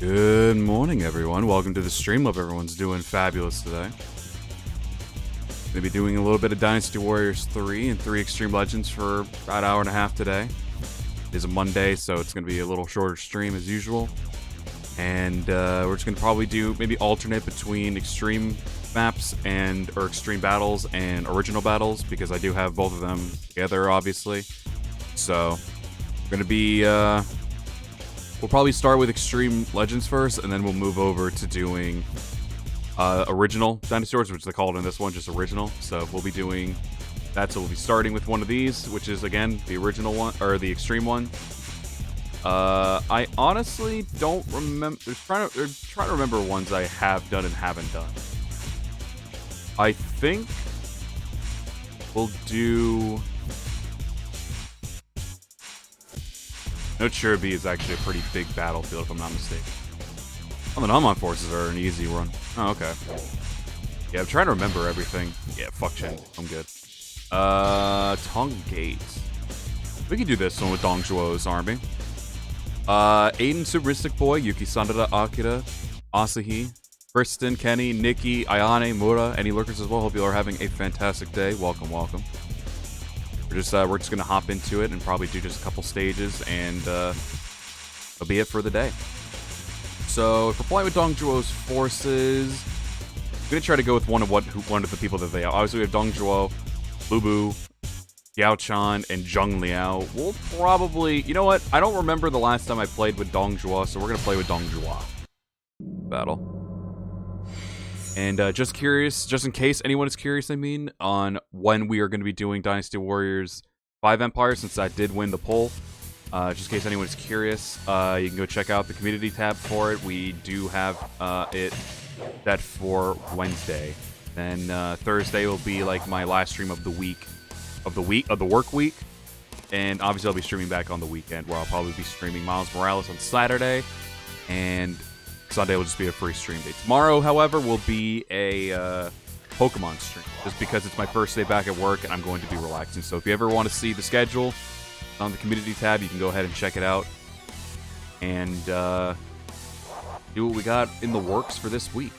Good morning, everyone. Welcome to the stream. Hope everyone's doing fabulous today. Gonna be doing a little bit of Dynasty Warriors 3 and 3 Extreme Legends for about an hour and a half today. It is a Monday, so it's gonna be a little shorter stream as usual. And we're just gonna probably do maybe alternate between Extreme maps or Extreme battles and original battles, because I do have both of them together, obviously. So we're gonna be we'll probably start with Extreme Legends first, and then we'll move over to doing original Dynasty Warriors, which they call it in this one, just original. So we'll be doing that. So we'll be starting with one of these, which is again the original one, or the Extreme one. I honestly don't remember. Trying to remember ones I have done and haven't done. I think we'll do. No, Cherubim is actually a pretty big battlefield, if I'm not mistaken. Oh, the Nanman forces are an easy run. Oh, okay. Yeah, I'm trying to remember everything. Yeah, fuck Chen. I'm good. Tong Gate. We can do this one with Dong Zhuo's army. Aiden, Subristic Boy, Yuki Sandara, Akira, Asahi, Kristen, Kenny, Nikki, Ayane, Mura, any lurkers as well. Hope you are having a fantastic day. Welcome, welcome. We're just gonna hop into it and probably do just a couple stages, and that'll be it for the day. So if we're playing with Dong Zhuo's forces, I'm gonna try to go with one of the people that they are. Obviously we have Dong Zhuo, Lubu, Yao Chan, and Zheng Liao. We'll probably, you know what? I don't remember the last time I played with Dong Zhuo, so we're gonna play with Dong Zhuo. Battle. And just curious, just in case anyone is curious, I mean, on when we are going to be doing Dynasty Warriors 5 Empire, since I did win the poll. Just in case anyone is curious, you can go check out the community tab for it. We do have it set for Wednesday. Then Thursday will be like my last stream of the work week. And obviously I'll be streaming back on the weekend, where I'll probably be streaming Miles Morales on Saturday, and Sunday will just be a free stream day. Tomorrow, however, will be a Pokemon stream, just because it's my first day back at work and I'm going to be relaxing. So if you ever want to see the schedule on the community tab, you can go ahead and check it out and do what we got in the works for this week.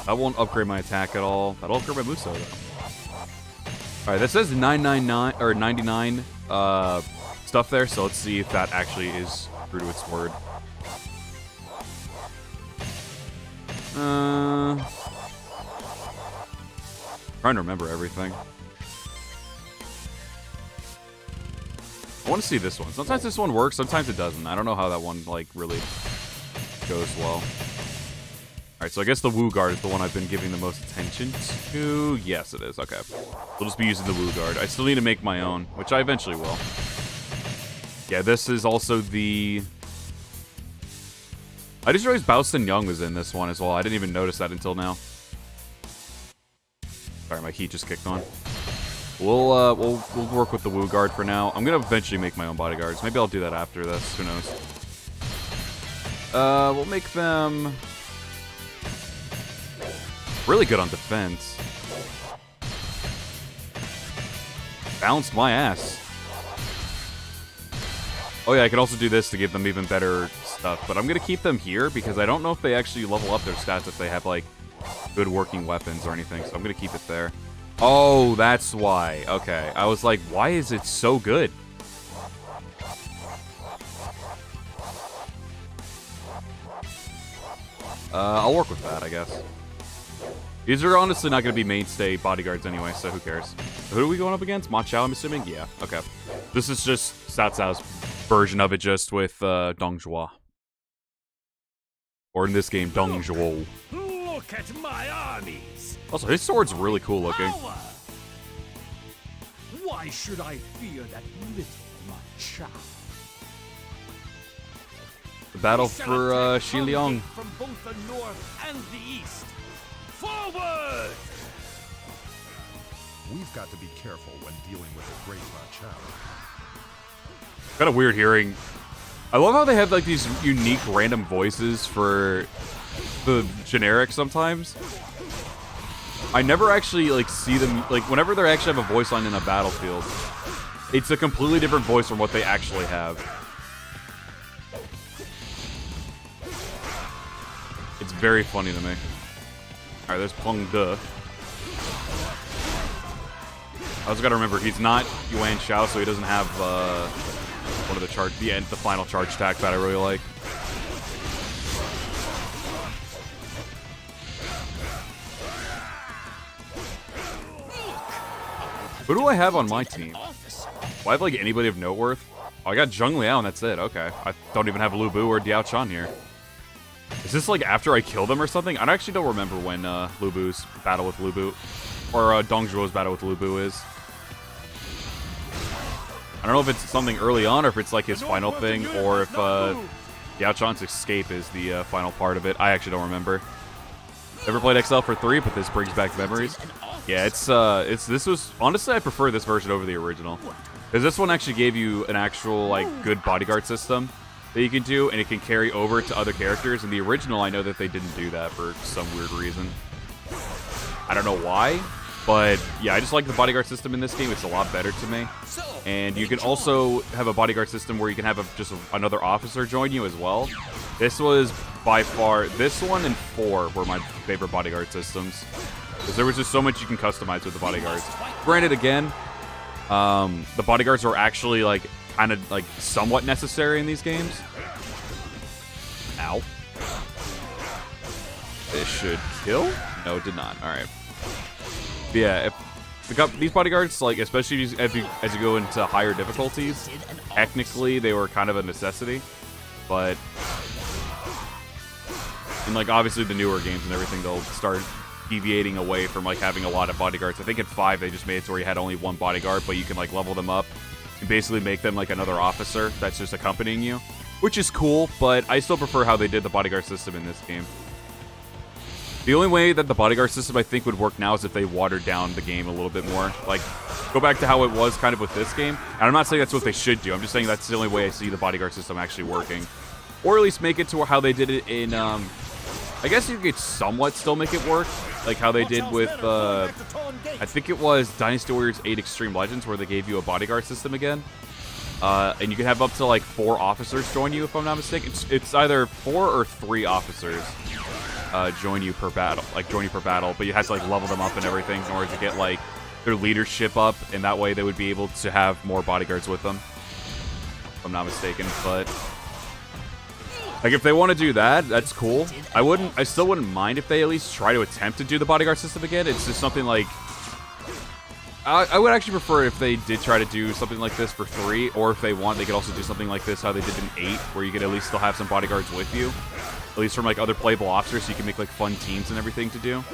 I won't upgrade my attack at all. That'll upgrade my moveset though. Alright, that says 999 or 99 stuff there, so let's see if that actually is true to its word. Trying to remember everything. I want to see this one. Sometimes this one works, sometimes it doesn't. I don't know how that one like really goes well. Alright, so I guess the Guard is the one I've been giving the most attention to. Yes, it is. Okay. We'll just be using the Guard. I still need to make my own, which I eventually will. Yeah, this is also the... I just realized Baosun Young was in this one as well. I didn't even notice that until now. Sorry, my heat just kicked on. We'll work with the Guard for now. I'm gonna eventually make my own bodyguards. Maybe I'll do that after this. Who knows? We'll make them really good on defense. Bounced my ass. Oh yeah, I can also do this to give them even better stuff, but I'm gonna keep them here because I don't know if they actually level up their stats if they have like good working weapons or anything, so I'm gonna keep it there. Oh, that's why. Okay, I was like, why is it so good? I'll work with that, I guess. These are honestly not gonna be mainstay bodyguards anyway, so who cares? Who are we going up against? Ma Chao, I'm assuming? Yeah, okay. This is just Cao Cao's version of it, just with Dong Zhuo. Or in this game, Dong Zhuo. Look at my armies. Also, his sword's really cool looking. Power. Why should I fear that little Ma Chao? The battle for Xiliang. From both the north and the east. Forward! We've got to be careful when dealing with a great Ma Chao. Kind of weird hearing. I love how they have like these unique random voices for the generic sometimes. I never actually like see them, like whenever they actually have a voice line in a battlefield, it's a completely different voice from what they actually have. It's very funny to me. Alright, there's Tong. I also gotta remember, he's not Yuan Shao, so he doesn't have one of the final charge attack that I really like. Who do I have on my team? Do I have like anybody of note worth? Oh, I got Zheng Liao and that's it. Okay. I don't even have Lu Bu or Diao Chan here. Is this like after I kill them or something? I actually don't remember when Lu Bu's battle with Lu Bu, or Dong Zhuo's battle with Lu Bu is. I don't know if it's something early on or if it's like his final thing, or if Diao Chan's escape is the final part of it. I actually don't remember. Never played XL for 3, but this brings back memories. Yeah, this was honestly I prefer this version over the original, because this one actually gave you an actual like good bodyguard system that you can do, and it can carry over to other characters. In the original, I know that they didn't do that for some weird reason. I don't know why, but yeah, I just like the bodyguard system in this game. It's a lot better to me. And you can also have a bodyguard system where you can have just another officer join you as well. This was by far, this one and 4 were my favorite bodyguard systems, because there was just so much you can customize with the bodyguards. Granted, again, the bodyguards are actually like kind of like somewhat necessary in these games. Ow. This should kill? No, it did not. All right. But yeah, if these bodyguards, like especially as you go into higher difficulties, technically they were kind of a necessity, but in like obviously the newer games and everything, they'll start deviating away from like having a lot of bodyguards. I think in 5 they just made it to where you had only one bodyguard, but you can like level them up and basically make them like another officer that's just accompanying you, which is cool, but I still prefer how they did the bodyguard system in this game. The only way that the bodyguard system I think would work now is if they watered down the game a little bit more. Like, go back to how it was kind of with this game. And I'm not saying that's what they should do. I'm just saying that's the only way I see the bodyguard system actually working. Or at least make it to how they did it in, I guess you could somewhat still make it work. Like how they did with, I think it was Dynasty Warriors 8 Extreme Legends, where they gave you a bodyguard system again. And you can have up to like 4 officers join you, if I'm not mistaken. It's either 4 or 3 officers join you per battle, but you have to like level them up and everything in order to get like their leadership up, and that way they would be able to have more bodyguards with them, if I'm not mistaken. But like if they want to do that, that's cool. I still wouldn't mind if they at least try to attempt to do the bodyguard system again. It's just something like I would actually prefer if they did try to do something like this for 3, or if they want, they could also do something like this how they did in 8, where you could at least still have some bodyguards with you, at least from like other playable officers, so you can make like fun teams and everything to do.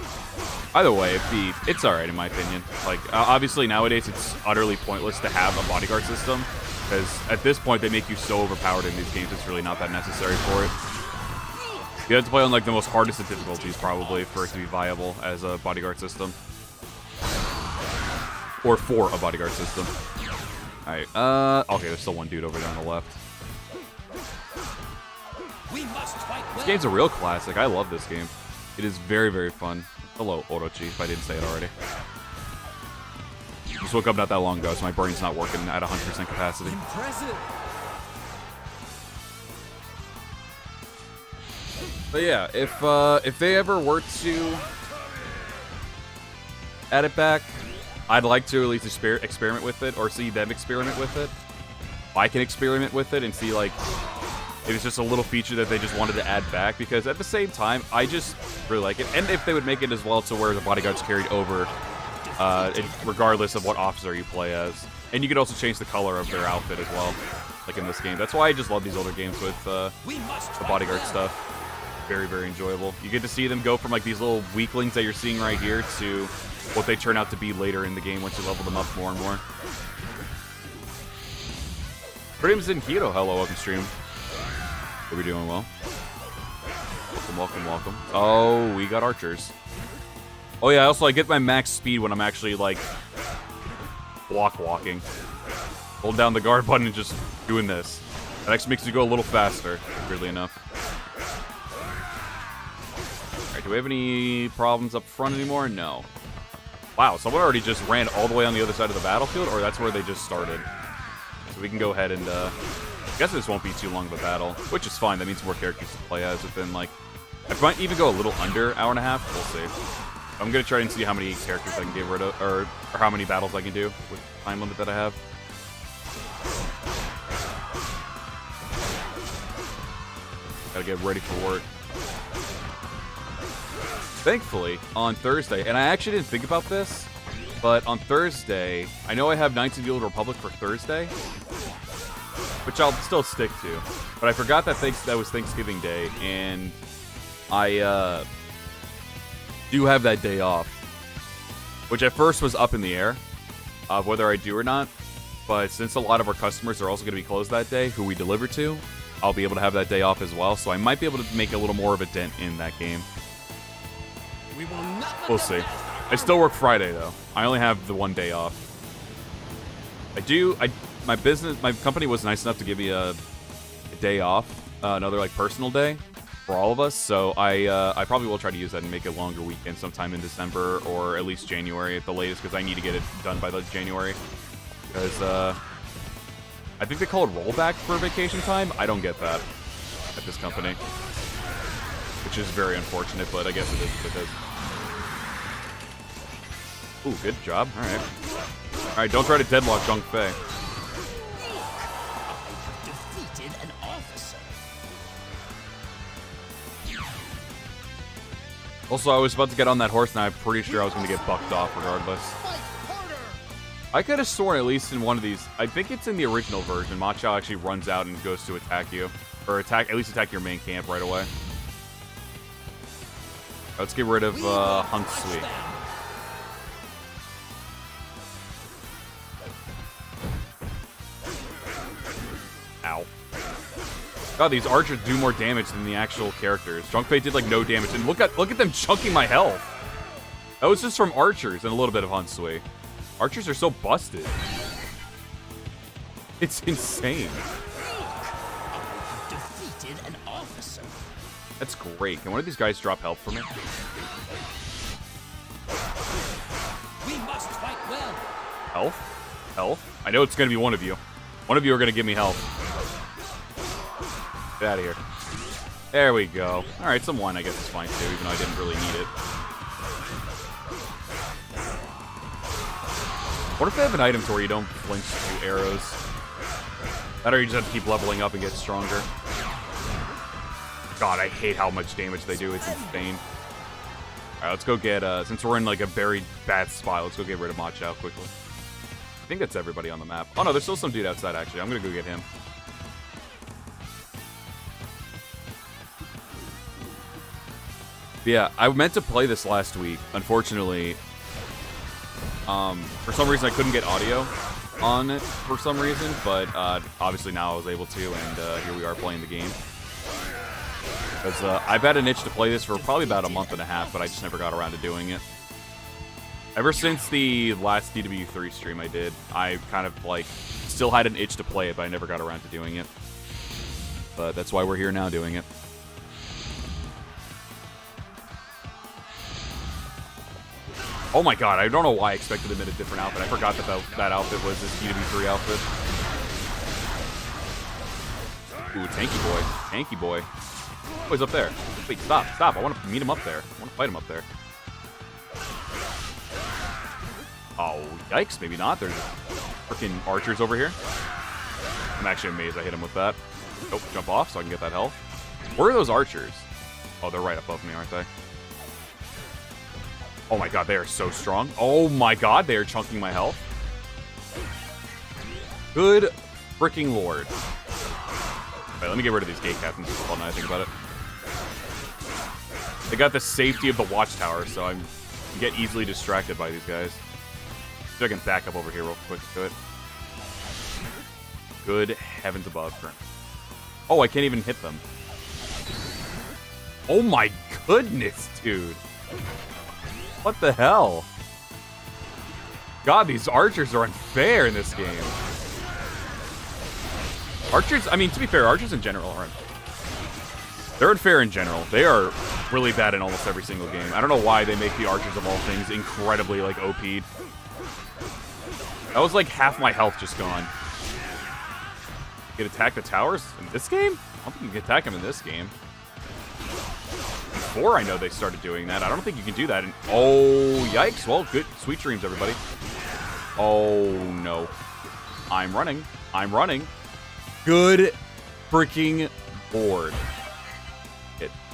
Either way, it's alright in my opinion. Like obviously nowadays it's utterly pointless to have a bodyguard system, because at this point they make you so overpowered in these games, it's really not that necessary for it. You have to play on like the most hardest of difficulties probably for it to be viable as a bodyguard system. Or for a bodyguard system. Alright, okay, there's still one dude over there on the left. This game's a real classic. I love this game. It is very, very fun. Hello, Orochi, if I didn't say it already. Just woke up not that long ago, so my brain's not working at 100% capacity. Impressive. But yeah, if they ever were to add it back, I'd like to at least experiment with it, or see them experiment with it. I can experiment with it and see like if it's just a little feature that they just wanted to add back, because at the same time, I just really like it. And if they would make it as well to where the bodyguard's carried over, regardless of what officer you play as. And you could also change the color of their outfit as well, like in this game. That's why I just love these older games with the bodyguard stuff. Very, very enjoyable. You get to see them go from like these little weaklings that you're seeing right here to what they turn out to be later in the game once you level them up more and more. Freedom's in Keto. Hello, welcome stream. Hope you're doing well. Welcome, welcome, welcome. Oh, we got archers. Oh yeah, also I get my max speed when I'm actually like block walking. Hold down the guard button and just doing this. That actually makes you go a little faster, weirdly enough. Alright, do we have any problems up front anymore? No. Wow, someone already just ran all the way on the other side of the battlefield, or that's where they just started. So we can go ahead and, I guess this won't be too long of a battle, which is fine. That means more characters to play as within, like, I might even go a little under hour and a half. We'll see. I'm gonna try and see how many characters I can get rid of, or how many battles I can do with the time limit that I have. Gotta get ready for work. Thankfully, on Thursday, and I actually didn't think about this, but on Thursday, I know I have Knights of the Old Republic for Thursday, which I'll still stick to. But I forgot that that was Thanksgiving Day, and I do have that day off, which at first was up in the air of whether I do or not. But since a lot of our customers are also going to be closed that day, who we deliver to, I'll be able to have that day off as well. So I might be able to make a little more of a dent in that game. We'll see. I still work Friday though. I only have the one day off. My company was nice enough to give me a day off, another like personal day for all of us. So I probably will try to use that and make a longer weekend sometime in December or at least January at the latest, because I need to get it done by January. Because I think they call it rollback for vacation time. I don't get that at this company, which is very unfortunate, but I guess it is what it is. Ooh, good job. All right. All right, don't try to deadlock Zhang Fei. Defeated an officer. Also, I was about to get on that horse, and I'm pretty sure I was going to get bucked off regardless. I could have sworn, at least in one of these, I think it's in the original version, Ma Chao actually runs out and goes to attack you. Or at least attack your main camp right away. Let's get rid of Hun Sui. Ow. God, these archers do more damage than the actual characters. Zhang Fei did like no damage, and look at them chunking my health. That was just from archers and a little bit of Hun Sui. Archers are so busted. It's insane. Defeated an officer. That's great. Can one of these guys drop health for me? We must fight well. Health? Health? I know it's going to be one of you. One of you are going to give me health. Get out of here. There we go. Alright, some wine I guess is fine too, even though I didn't really need it. What if they have an item to where you don't flinch to arrows? That or you just have to keep leveling up and get stronger. God, I hate how much damage they do. It's insane. Alright, let's go get, since we're in like a very bad spot, let's go get rid of Ma Chao quickly. I think that's everybody on the map. Oh no, there's still some dude outside actually. I'm gonna go get him. But yeah, I meant to play this last week. Unfortunately, for some reason I couldn't get audio on it for some reason, but obviously now I was able to, and here we are playing the game. Because I've had an itch to play this for probably about a month and a half, but I just never got around to doing it. Ever since the last DW3 stream I did, I kind of like still had an itch to play it, but I never got around to doing it. But that's why we're here now doing it. Oh my god, I don't know why I expected him in a different outfit. I forgot that that outfit was his DW3 outfit. Ooh, tanky boy. Tanky boy. Oh, he's up there. Wait, stop, stop. I want to meet him up there. I want to fight him up there. Oh, yikes. Maybe not. There's freaking archers over here. I'm actually amazed I hit him with that. Nope, jump off so I can get that health. Where are those archers? Oh, they're right above me, aren't they? Oh my god, they are so strong. Oh my god, they are chunking my health. Good freaking lord. Wait, let me get rid of these gate captains as well now I think about it. They got the safety of the watchtower, so I get easily distracted by these guys. So I can back up over here real quick to it. Good heavens above. Oh, I can't even hit them. Oh my goodness, dude. What the hell? God, these archers are unfair in this game. Archers, I mean, to be fair, archers in general aren't. They're unfair in general. They are really bad in almost every single game. I don't know why they make the archers of all things incredibly, like, OP'd. That was like half my health just gone. You can attack the towers in this game? I don't think you can attack them in this game. before I know they started doing that. I don't think you can do that. And oh, yikes. Well, good. Sweet dreams, everybody. Oh, no. I'm running. I'm running. Good freaking board.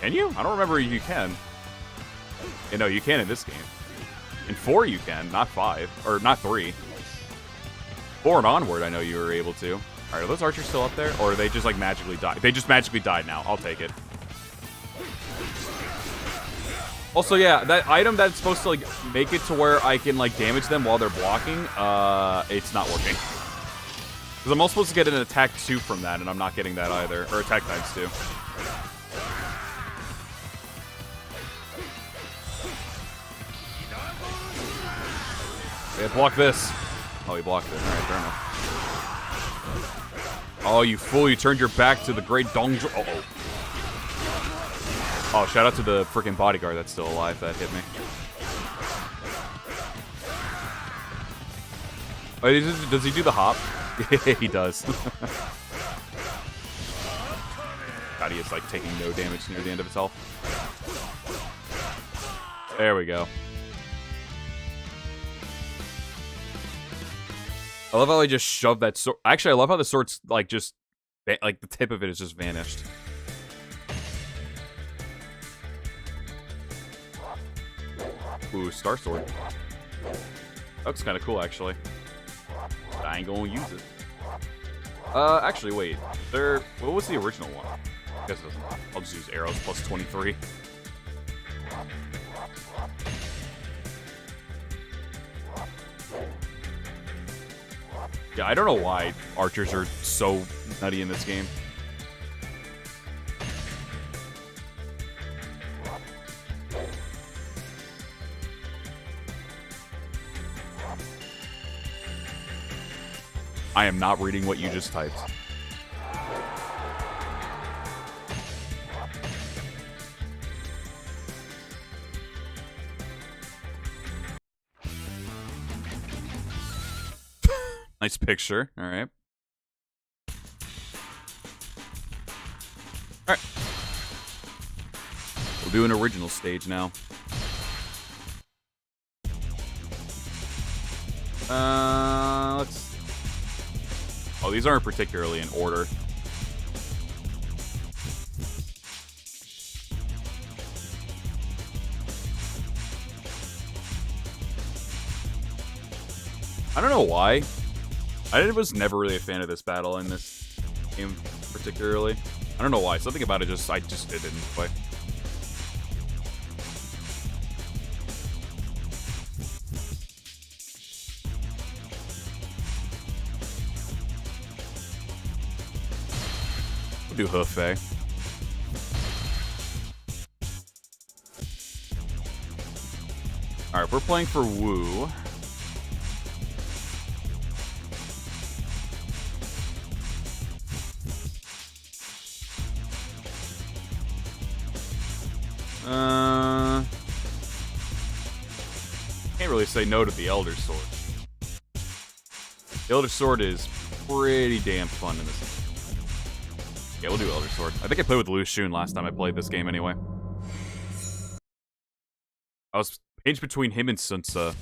Can you? I don't remember if you can. Yeah, no, you can in this game. In 4 you can, not 5. Or not 3. 4 and onward, I know you were able to. Alright, are those archers still up there? Or are they just, like, magically died? They just magically died now. I'll take it. Also, yeah, that item that's supposed to, like, make it to where I can, like, damage them while they're blocking, it's not working. Because I'm also supposed to get an attack 2 from that, and I'm not getting that either. Or attack times 2. Yeah, block this. Oh, he blocked it. Alright, fair enough. Oh, you fool. You turned your back to the great Dong... Uh-oh. Oh, shout out to the freaking bodyguard that's still alive that hit me. Oh, does he do the hop? Yeah, he does. God, he is, like, taking no damage near the end of his health. There we go. I love how I just shoved that sword. Actually, I love how the sword's, like, just... Like, the tip of it is just vanished. Ooh, Star Sword. That looks kind of cool, actually. I ain't gonna use it. Actually, wait. What was the original one? I guess it doesn't. I'll just use arrows plus 23. Yeah, I don't know why archers are so nutty in this game. I am not reading what you just typed. Nice picture. All right. All right. We'll do an original stage now. Let's... Oh, these aren't particularly in order. I don't know why. I was never really a fan of this battle in this game, particularly. I don't know why. Something about it I just didn't play. We'll do Hefei. Alright, we're playing for Wu. Can't really say no to the Elder Sword. The Elder Sword is pretty damn fun in this. Yeah, we'll do Elder Sword. I think I played with Lu Xun last time I played this game anyway. I was pinched between him and Sun Tzu.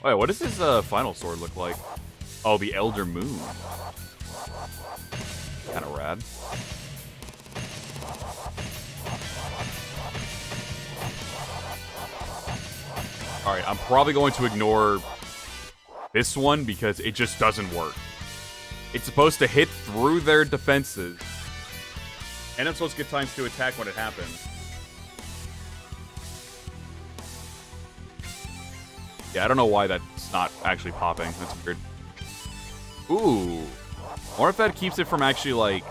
Wait, what does his final sword look like? Oh, the Elder Moon. Kind of rad. Alright, I'm probably going to ignore this one because it just doesn't work. It's supposed to hit through their defenses. And I'm supposed to get times to attack when it happens. Yeah, I don't know why that's not actually popping. That's weird. Ooh. I wonder if that keeps it from actually, like...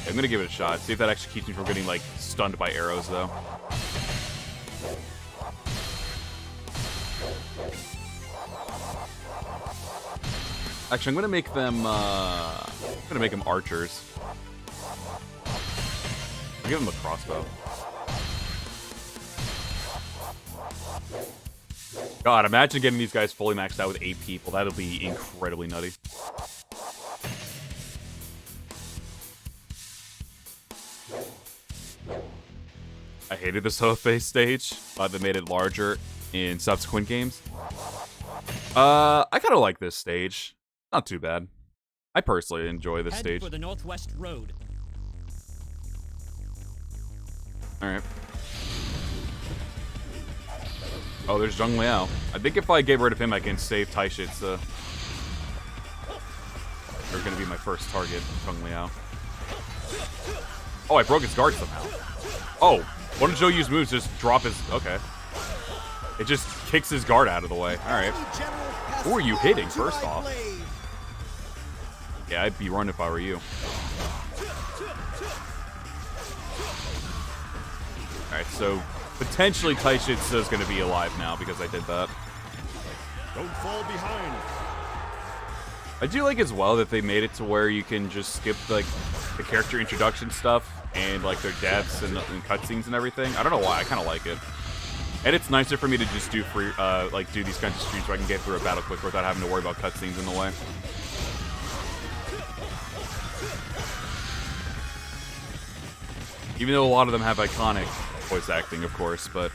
I'm gonna give it a shot. See if that actually keeps me from getting, like, stunned by arrows, though. Actually, I'm gonna make them, archers. I'll give them a crossbow. God, imagine getting these guys fully maxed out with 8 people. That'll be incredibly nutty. hated this Hefei stage, but they made it larger in subsequent games. I kind of like this stage. Not too bad. I personally enjoy this stage. For the Northwest Road. All right. Oh, there's Zheng Liao. I think if I get rid of him, I can save Taishit's. They're gonna be my first target, Zheng Liao. Oh, I broke his guard somehow. Oh, one of Zhou Yu's moves just drop his... Okay. It just kicks his guard out of the way. Alright. Who are you hitting, first off? Yeah, I'd be run if I were you. Alright, so potentially Taishitsu is going to be alive now because I did that. Don't fall behind. I do like as well that they made it to where you can just skip like the character introduction stuff and like their deaths and cutscenes and everything. I don't know why, I kind of like it. And it's nicer for me to just do free, like do these kinds of streams so I can get through a battle quick without having to worry about cutscenes in the way. Even though a lot of them have iconic voice acting, of course, but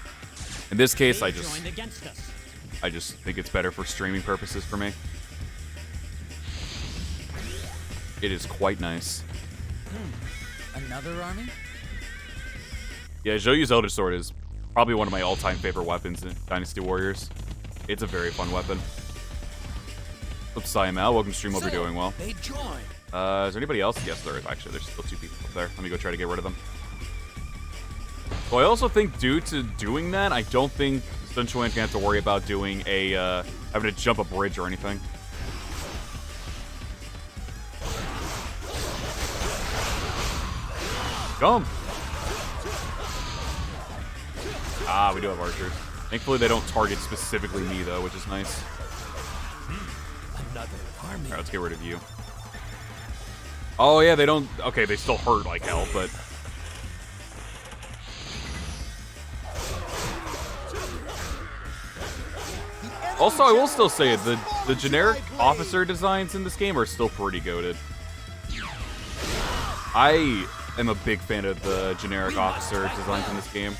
in this case, I just think it's better for streaming purposes for me. It is quite nice. Another army? Yeah, Zhou Yu's Elder Sword is probably one of my all-time favorite weapons in Dynasty Warriors. It's a very fun weapon. Oops, Sayamel, welcome to stream, hope you're doing well. They join. Is there anybody else? Yes, there is actually. There's still 2 people up there. Let me go try to get rid of them. So I also think due to doing that, I don't think Sun Chuan's gonna have to worry about doing a, having to jump a bridge or anything. Jump! Ah, we do have archers. Thankfully, they don't target specifically me, though, which is nice. Another army. Alright, let's get rid of you. Oh, yeah, they don't... Okay, they still hurt like hell, but... Also, I will still say it, the generic officer designs in this game are still pretty goated. I am a big fan of the generic officer designs in this game.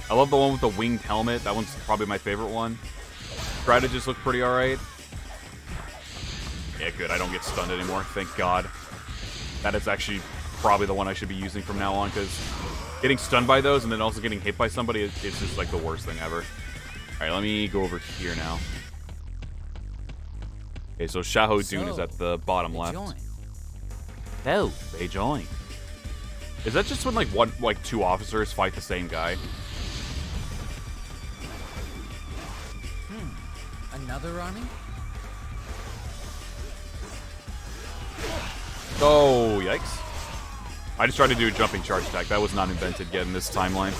I love the one with the winged helmet. That one's probably my favorite one. Strategists look pretty alright. Yeah, good. I don't get stunned anymore. Thank God. That is actually probably the one I should be using from now on, because getting stunned by those and then also getting hit by somebody is just like the worst thing ever. Alright, let me go over here now. Okay, so Xiahou Dun is at the bottom left. Oh, they join. Is that just when like 2 officers fight the same guy? Another army? Oh, yikes. I just tried to do a jumping charge attack. That was not invented yet in this timeline.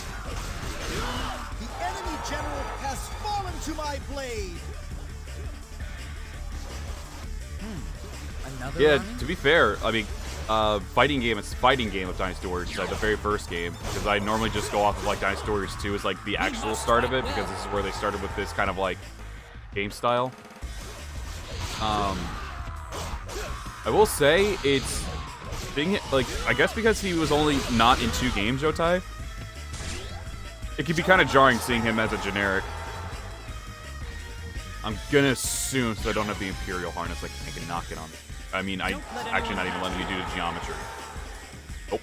The enemy general has fallen to my blade. Another Yeah, army? to be fair, I mean, fighting game of Dynasty Warriors, like the very first game, because I normally just go off of like Dynasty Warriors 2 as like the actual start of it, because this is where they started with this kind of like game style. I will say it's being like, I guess because he was only not in 2 games, Jotai, it can be kind of jarring seeing him as a generic. I'm gonna assume, so I don't have the Imperial Harness, like I can knock it on. I mean, I actually not even letting me do the geometry. Nope.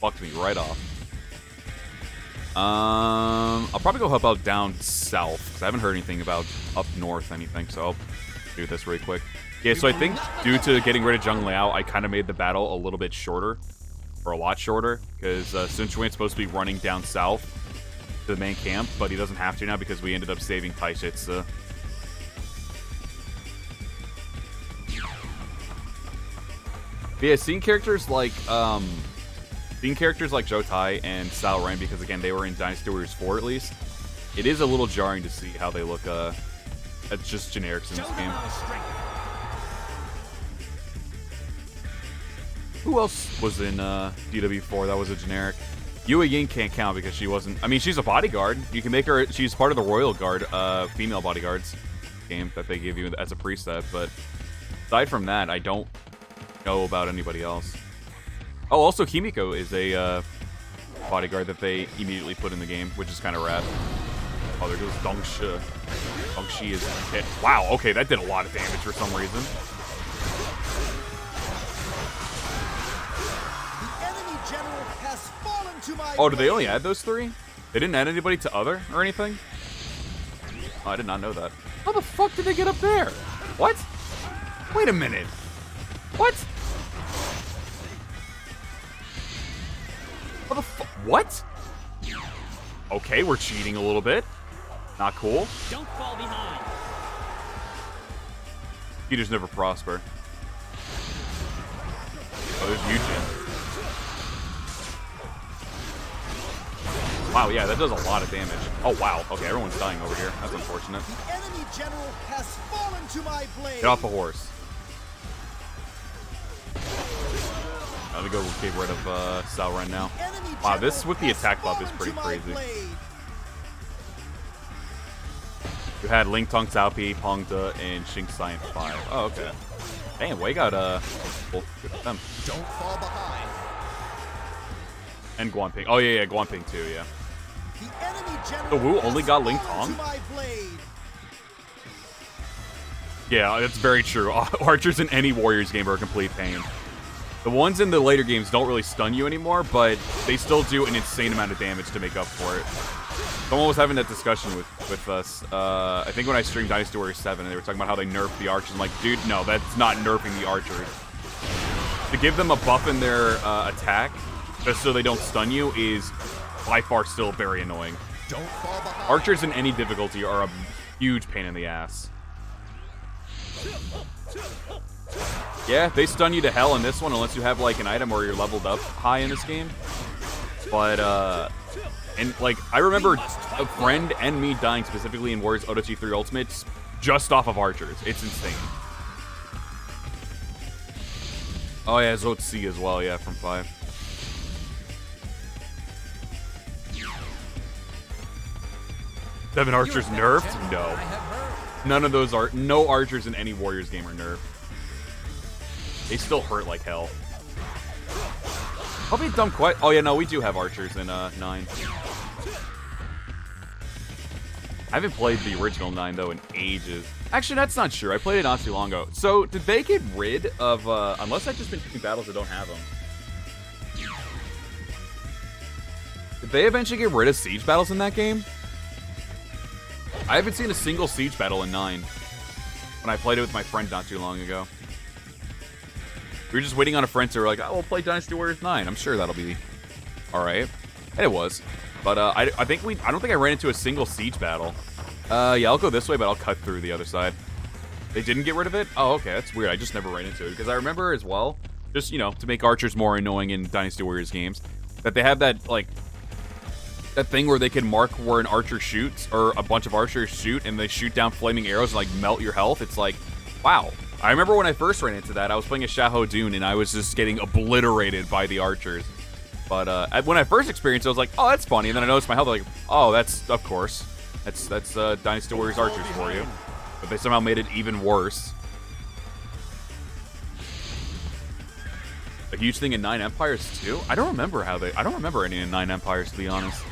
Fucked me right off. I'll probably go help out down south, because I haven't heard anything about up north anything, so I'll do this really quick. Yeah, so I think due to getting rid of Zheng Liao, I kind of made the battle a little bit shorter, or a lot shorter, because Sun Chuan's supposed to be running down south to the main camp, but he doesn't have to now because we ended up saving Taishitsu. Yeah, seeing characters like Jotai and Sao Ren, because again they were in Dynasty Warriors 4 at least, it is a little jarring to see how they look as just generics in this game. Who else was in DW4 that was a generic? Yue Ying can't count because she wasn't... I mean, she's a bodyguard. You can make her... She's part of the Royal Guard, female bodyguards game that they give you as a preset, but aside from that, I don't know about anybody else. Oh, also Kimiko is a bodyguard that they immediately put in the game, which is kind of rad. Oh, there goes Dong Shi. Dong Shi is hit. Wow, okay, that did a lot of damage for some reason. The enemy general has fallen to my Oh, did they only add those 3? They didn't add anybody to other or anything? Oh, I did not know that. How the fuck did they get up there? What? Wait a minute. What? How the fuck? What? Okay, we're cheating a little bit. Not cool. Don't fall behind. Cheaters never prosper. Oh, there's Yujin. Wow, yeah, that does a lot of damage. Oh, wow. Okay, everyone's dying over here. That's unfortunate. The enemy general has fallen to my blade. Get off the horse. Let me go get rid of Salren now. Wow, this with the attack buff is pretty crazy. You had Ling Tong Taopi, Pongda, and Xing Sai in 5. Oh, okay. Damn, Wei got well, good for them. Don't fall behind. And Guanping. Oh yeah, Guanping too, yeah. The enemy general The Wu only got Ling fallen Tong? to my blade. Yeah, that's very true. Archers in any Warriors game are a complete pain. The ones in the later games don't really stun you anymore, but they still do an insane amount of damage to make up for it. Someone was having that discussion with us, I think when I streamed Dynasty Warriors 7, and they were talking about how they nerfed the Archers. I'm like, dude, no, that's not nerfing the Archers. To give them a buff in their attack, just so they don't stun you, is by far still very annoying. Don't fall behind. Archers in any difficulty are a huge pain in the ass. Yeah, they stun you to hell in this one unless you have like an item or you're leveled up high in this game. But and like I remember a friend and me dying specifically in Warriors Orochi 3 Ultimates just off of Archers. It's insane. Oh yeah, Zotzi as well, yeah, from 5. Seven Archers nerfed? No. None of those are no Archers in any Warriors game are nerfed. They still hurt like hell. Probably dumb quite. Oh yeah, no, we do have Archers in 9. I haven't played the original 9 though in ages. Actually, that's not true. I played it not too long ago. So did they get rid of? Unless I've just been picking battles that don't have them. Did they eventually get rid of siege battles in that game? I haven't seen a single siege battle in 9. When I played it with my friend not too long ago. We were just waiting on a friend to like, oh, we'll play Dynasty Warriors 9. I'm sure that'll be alright. And it was. But I don't think I ran into a single siege battle. Yeah, I'll go this way, but I'll cut through the other side. They didn't get rid of it? Oh, okay, that's weird. I just never ran into it. Because I remember as well, just, you know, to make Archers more annoying in Dynasty Warriors games, that they have that, like, that thing where they can mark where an archer shoots, or a bunch of archers shoot, and they shoot down flaming arrows and, like, melt your health. It's like, wow. I remember when I first ran into that, I was playing a Shaho Dune, and I was just getting obliterated by the archers. But when I first experienced it, I was like, oh, that's funny. And then I noticed my health, like, oh, that's, of course. That's Dynasty Warriors Archers for you. But they somehow made it even worse. A huge thing in 9 Empires, too? I don't remember any in 9 Empires, to be honest.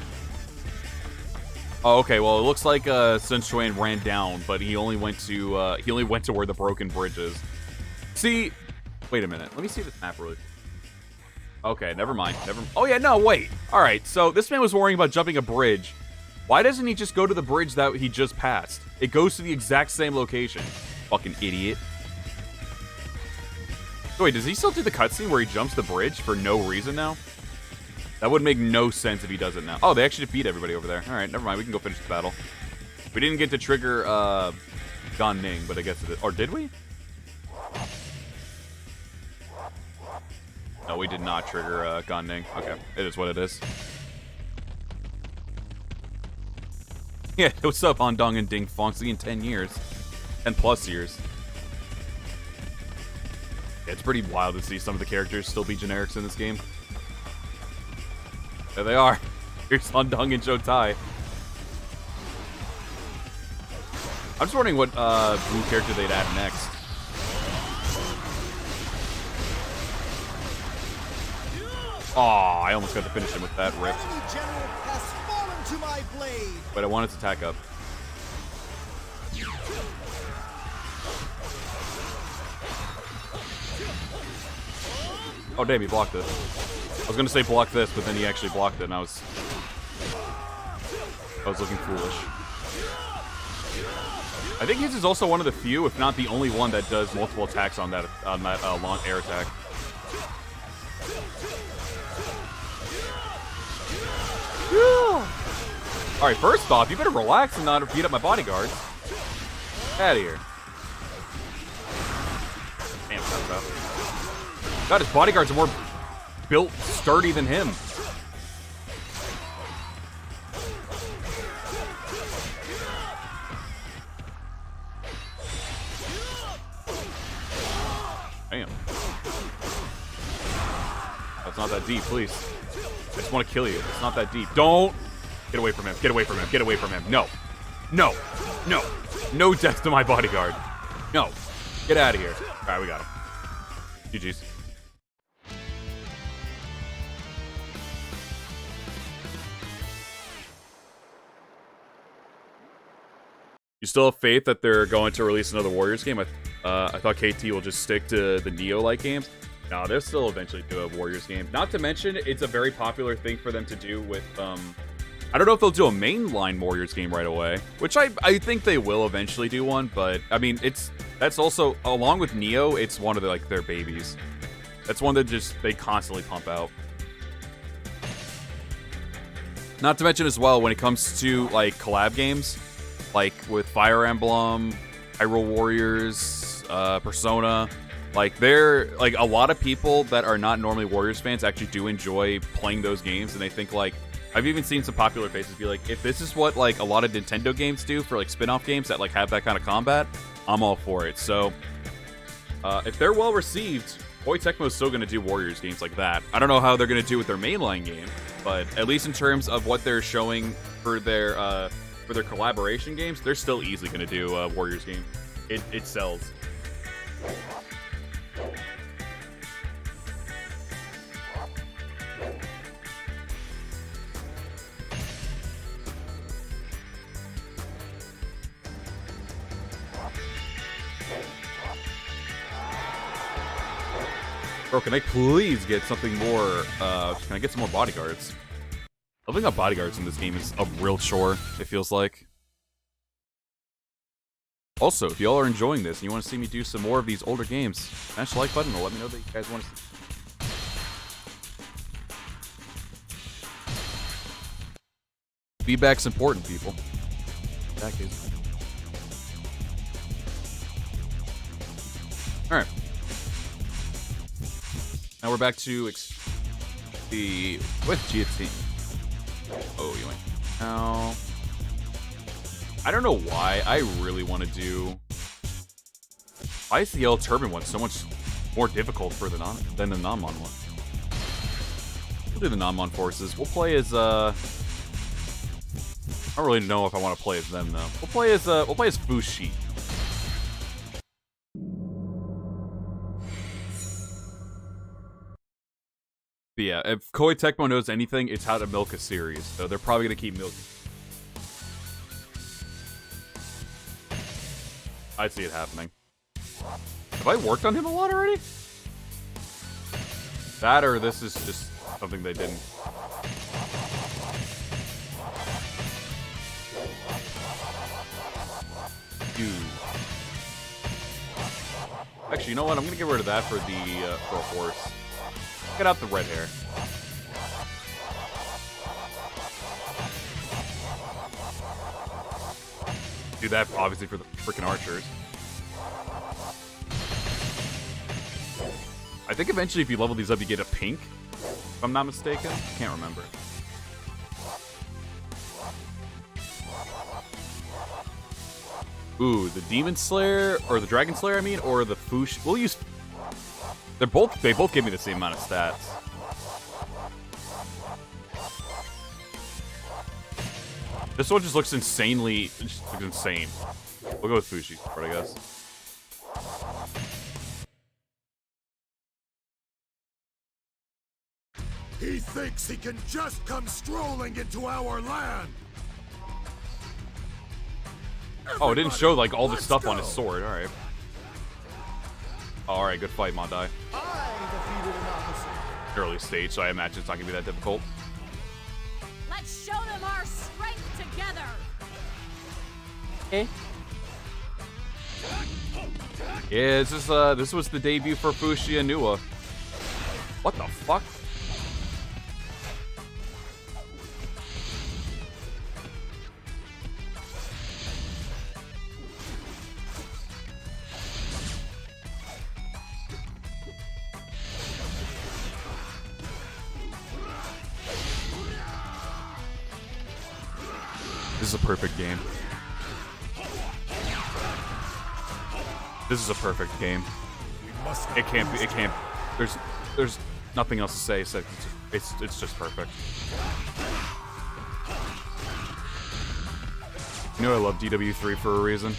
Oh, okay, well, it looks like Sun Shuan ran down, but he only went to where the broken bridge is. See, wait a minute. Let me see this map really quick. Okay, never mind. Oh, yeah, no, wait. All right, so this man was worrying about jumping a bridge. Why doesn't he just go to the bridge that he just passed? It goes to the exact same location. Fucking idiot. So wait, does he still do the cutscene where he jumps the bridge for no reason now? That would make no sense if he does it now. Oh, they actually defeat everybody over there. All right, never mind. We can go finish the battle. We didn't get to trigger Gan Ning, but I guess it is. Or did we? No, we did not trigger Gan Ning. Okay, it is what it is. Yeah, what's up, Andong and Ding Fong? See in 10 years. 10 plus years. Yeah, it's pretty wild to see some of the characters still be generics in this game. There they are. Here's Andong and Jotai. I'm just wondering what blue character they'd add next. Oh, I almost got to finish him with that The rip. enemy general has fallen to my blade. But I wanted to attack up. Oh, damn, he blocked it. I was gonna say block this, but then he actually blocked it, and I was looking foolish. I think his is also one of the few, if not the only one, that does multiple attacks on that long air attack. Alright, first off, you better relax and not beat up my bodyguards. Get out of here. Damn, that's tough. God, his bodyguards are more built sturdy than him. Damn. That's not that deep, please. I just want to kill you. It's not that deep. Don't! Get away from him. Get away from him. Get away from him. No. No. No. No death to my bodyguard. No. Get out of here. Alright, we got him. GG's. You still have faith that they're going to release another Warriors game? I thought KT will just stick to the Neo-like games. No, they'll still eventually do a Warriors game. Not to mention, it's a very popular thing for them to do with, I don't know if they'll do a mainline Warriors game right away, which I think they will eventually do one, but, I mean, that's also, along with Neo, it's one of their babies. That's one that they constantly pump out. Not to mention as well, when it comes to, collab games, like with Fire Emblem, Hyrule Warriors, Persona, a lot of people that are not normally Warriors fans actually do enjoy playing those games, and they think, I've even seen some popular faces be like, if this is what, a lot of Nintendo games do for, spin-off games that, have that kind of combat, I'm all for it. So, if they're well-received, Koei Tecmo is still going to do Warriors games like that. I don't know how they're going to do with their mainline game, but at least in terms of what they're showing for their collaboration games, they're still easily going to do a Warriors game. It sells. Bro, can I please get something more, can I get some more bodyguards? Leveling up bodyguards in this game is a real chore, it feels like. Also, if y'all are enjoying this and you want to see me do some more of these older games, smash the like button or let me know that you guys want to see. Feedback's important, people. Feedback is... Alright. Now we're back to with GT. Oh, you went. Now, I don't know why. I really want to do. Why is the Yellow Turban one so much more difficult than the Nanman one? We'll do the Nanman forces. We'll play as I don't really know if I want to play as them though. We'll play as Fushi. But yeah, if Koei Tecmo knows anything, it's how to milk a series. So they're probably going to keep milking. I see it happening. Have I worked on him a lot already? That or this is just something they didn't. Dude. Actually, you know what? I'm going to get rid of that for a horse. Get out the red hair. Do that, obviously, for the freaking archers. I think eventually if you level these up, you get a pink. If I'm not mistaken. Can't remember. Ooh, the Demon Slayer, or the Dragon Slayer, I mean, or the Fush. We'll use... They both give me the same amount of stats. This one just looks insanely, insane. We'll go with Fushi, I guess. He thinks he can just come strolling into our land. Oh, it didn't show like all the Let's stuff on go. his sword. All right. All right, good fight, Mondai. I defeated an opposite. Early stage, so I imagine it's not gonna be that difficult. Let's show them our strength together. Yeah, this was the debut for Fushia Nua. What the fuck? This is a perfect game. This is a perfect game. It can't be. It can't. There's nothing else to say. So it's just perfect. You know I love DW3 for a reason.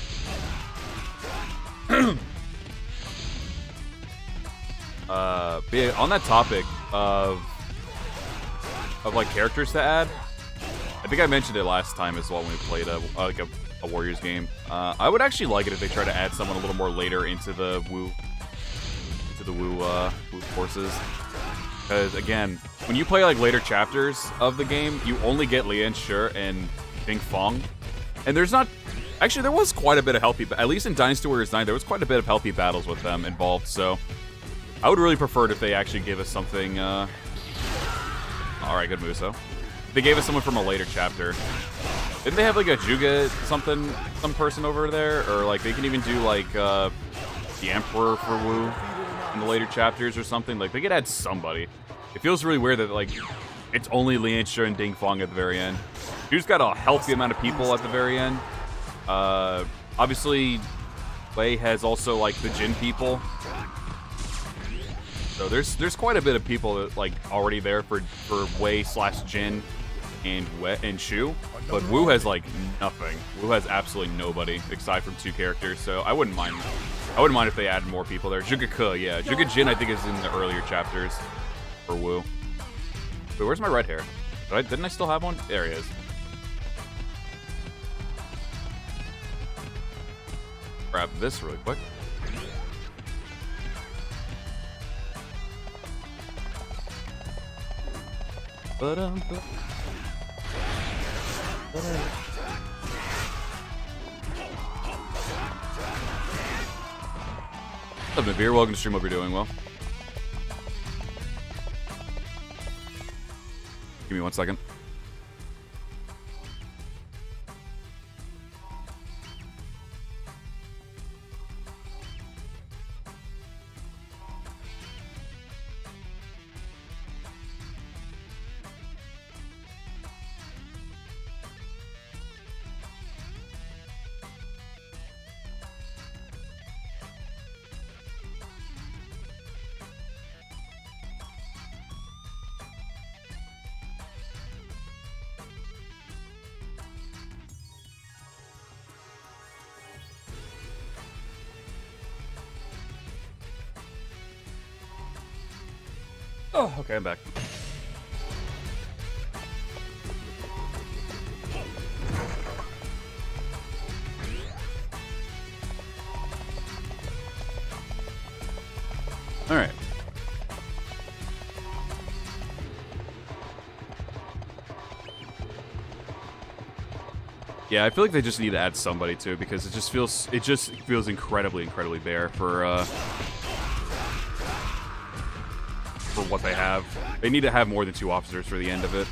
But yeah, on that topic of like characters to add, I think I mentioned it last time as well when we played a Warriors game. I would actually like it if they try to add someone a little more later into the Wu forces. Because again, when you play like later chapters of the game, you only get Lian Shi and Bing Fong, and there's not. Actually, there was quite a bit of healthy, at least in Dynasty Warriors 9, there was quite a bit of healthy battles with them involved. So I would really prefer it if they actually give us something. All right, good Muso. They gave us someone from a later chapter. Didn't they have like a Juga some person over there? Or like they can even do like the Emperor for Wu in the later chapters or something? Like they could add somebody. It feels really weird that like it's only Lian Shi and Ding Fong at the very end. Dude's got a healthy amount of people at the very end. Obviously Wei has also like the Jin people. So there's quite a bit of people that like already there for Wei / Jin and Shu, but Wu has like nothing. Wu has absolutely nobody aside from 2 characters. So I wouldn't mind. I wouldn't mind if they added more people there. Juga Ke, yeah, Juga Jin I think is in the earlier chapters for Wu. Wait, where's my red hair? Didn't I still have one? There he is. Grab this really quick. What's up, Navir? Welcome to stream. Hope you're doing well. Give me 1 second. Oh, okay, I'm back. All right. Yeah, I feel like they just need to add somebody too because it just feels incredibly bare for what they have. They need to have more than 2 officers for the end of it.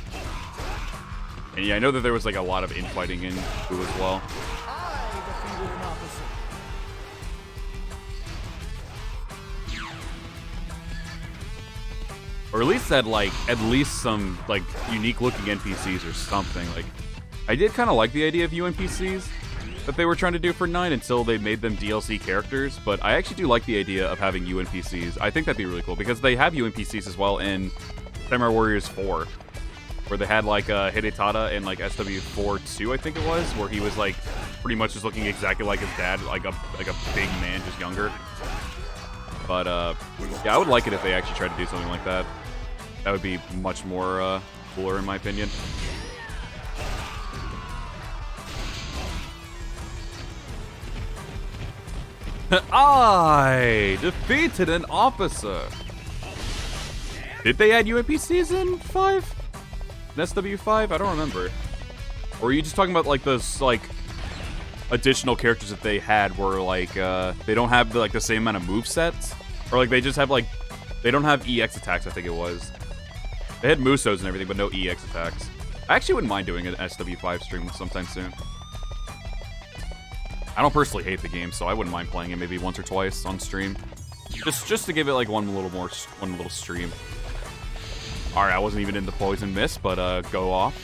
And yeah, I know that there was like a lot of infighting in Wu as well. I defeated an opposite. Or at least that like some like unique looking NPCs or something. Like I did kind of like the idea of UNPCs that they were trying to do for 9 until they made them DLC characters, but I actually do like the idea of having UNPCs. I think that'd be really cool because they have UNPCs as well in Samurai Warriors 4, where they had like Hidetada and like SW4-2, I think it was, where he was like pretty much just looking exactly like his dad, like a big man, just younger. But yeah, I would like it if they actually tried to do something like that. That would be much more cooler, in my opinion. I defeated an officer. Did they add UMP Season 5? In SW5? I don't remember. Or are you just talking about, like, those, like, additional characters that they had where, like, they don't have, like, the same amount of movesets? Or, like, they just have, like, they don't have EX attacks, I think it was. They had Musos and everything, but no EX attacks. I actually wouldn't mind doing an SW5 stream sometime soon. I don't personally hate the game, so I wouldn't mind playing it maybe once or twice on stream. Just to give it, like, one little stream. Alright, I wasn't even in the Poison Mist, but, go off.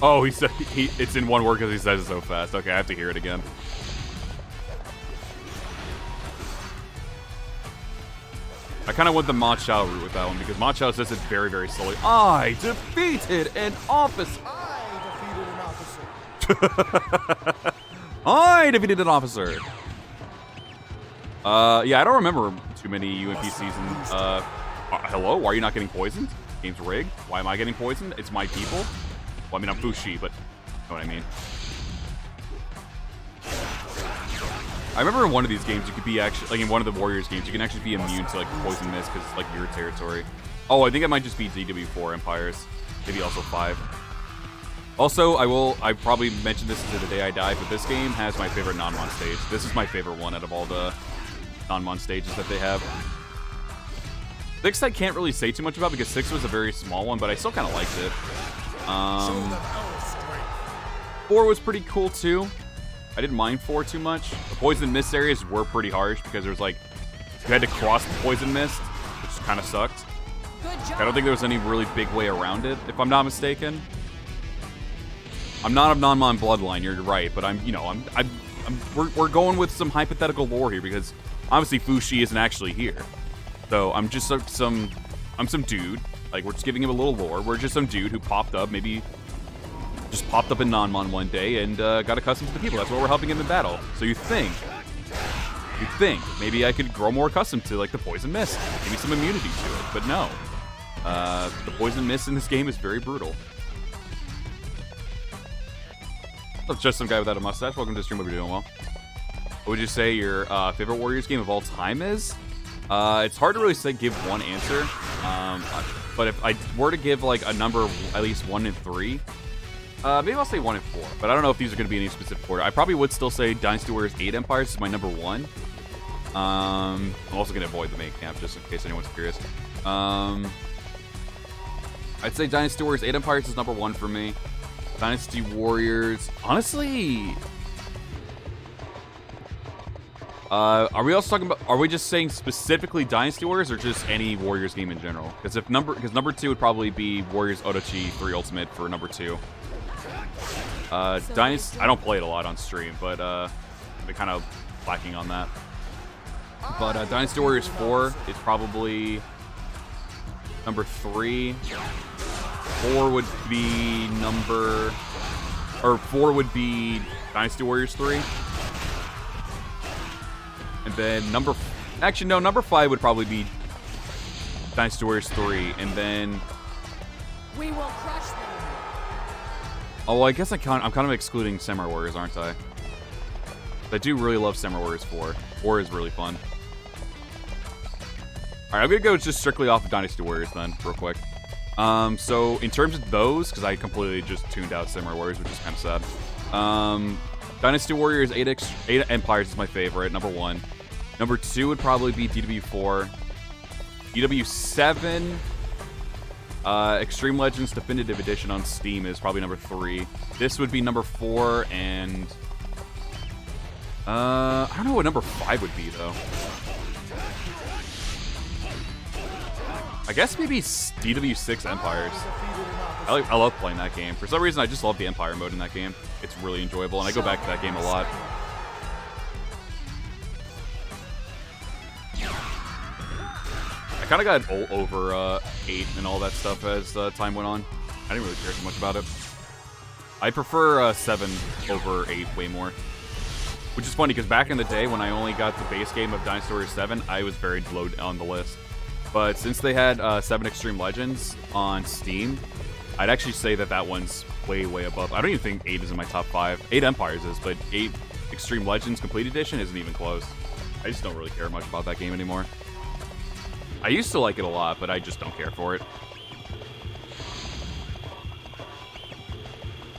Oh, he said it's in one word because he says it so fast. Okay, I have to hear it again. I kind of went the Ma Chao route with that one because Ma Chao says it very, very slowly. I defeated an officer. I defeated an officer. Yeah, I don't remember too many UMP seasons. Hello? Why are you not getting poisoned? Game's rigged. Why am I getting poisoned? It's my people. Well, I mean, I'm Fushi, but you know what I mean. I remember in one of these games, you could be actually, like in one of the Warriors games, you can actually be immune to, like, Poison Mist because it's, like, your territory. Oh, I think it might just be DW4 Empires. Maybe also 5. Also, I probably mentioned this to the day I die, but this game has my favorite Nanman stage. This is my favorite one out of all the Nanman stages that they have. 6 I can't really say too much about because 6 was a very small one, but I still kind of liked it. 4 was pretty cool too. I didn't mind 4 too much. The Poison Mist areas were pretty harsh because there was, like, you had to cross the Poison Mist, which kind of sucked. I don't think there was any really big way around it, if I'm not mistaken. I'm not of Nanman bloodline, you're right, but we're going with some hypothetical lore here because obviously Fushi isn't actually here. So I'm just some dude. Like, we're just giving him a little lore. We're just some dude who popped up, maybe just popped up in Nanman one day and got accustomed to the people. That's why we're helping him in battle. So you think maybe I could grow more accustomed to, like, the Poison Mist, maybe some immunity to it, but no. The Poison Mist in this game is very brutal. That's just some guy without a mustache. Welcome to the stream. Hope you're doing well. What would you say your favorite Warriors game of all time is? It's hard to really say, give one answer. But if I were to give, like, a number of at least 1 and 3, maybe I'll say 1 and 4. But I don't know if these are going to be in any specific order. I probably would still say Dynasty Warriors 8 Empires is my number 1. I'm also going to avoid the main camp just in case anyone's curious. I'd say Dynasty Warriors 8 Empires is number 1 for me. Dynasty Warriors, honestly, are we also talking about, are we just saying specifically Dynasty Warriors or just any Warriors game in general? Because number 2 would probably be Warriors Orochi 3 Ultimate for number 2. Dynasty, I don't play it a lot on stream, but I've been kind of lacking on that. But Dynasty Warriors 4 is probably number 3. 4 would be 4 would be Dynasty Warriors 3. And then number 5 would probably be Dynasty Warriors 3. And then We will crush them. oh, I guess I'm kind of excluding Samurai Warriors, aren't I? I do really love Samurai Warriors 4. 4 is really fun. Alright, I'm gonna go just strictly off of Dynasty Warriors then, real quick. So in terms of those, because I completely just tuned out Samurai Warriors, which is kind of sad. Dynasty Warriors 8 Empires is my favorite, number 1. Number 2 would probably be DW4. DW7, Extreme Legends Definitive Edition on Steam is probably number 3. This would be number 4, and I don't know what number 5 would be though. I guess maybe DW6 Empires. I love playing that game. For some reason, I just love the Empire mode in that game. It's really enjoyable, and I go back to that game a lot. I kind of got over 8 and all that stuff as time went on. I didn't really care too much about it. I prefer 7 over 8 way more. Which is funny, because back in the day when I only got the base game of Dynasty Warriors 7, I was very low on the list. But since they had 7 Xtreme Legends on Steam, I'd actually say that that one's way, way above. I don't even think 8 is in my top 5. 8 Empires is, but 8 Xtreme Legends Complete Edition isn't even close. I just don't really care much about that game anymore. I used to like it a lot, but I just don't care for it.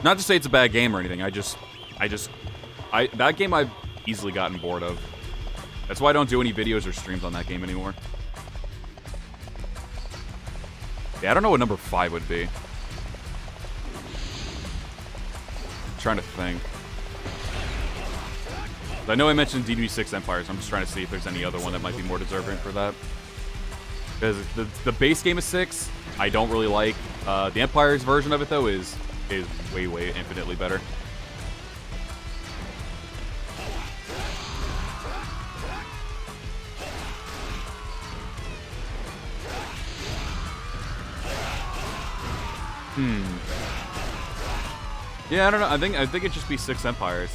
Not to say it's a bad game or anything. That game I've easily gotten bored of. That's why I don't do any videos or streams on that game anymore. Yeah, I don't know what number 5 would be. I'm trying to think. I know I mentioned DD6 Empires. I'm just trying to see if there's any other one that might be more deserving for that. Because the base game is 6. I don't really like. The Empires version of it, though, is way, way infinitely better. Yeah, I don't know. I think it'd just be 6 Empires.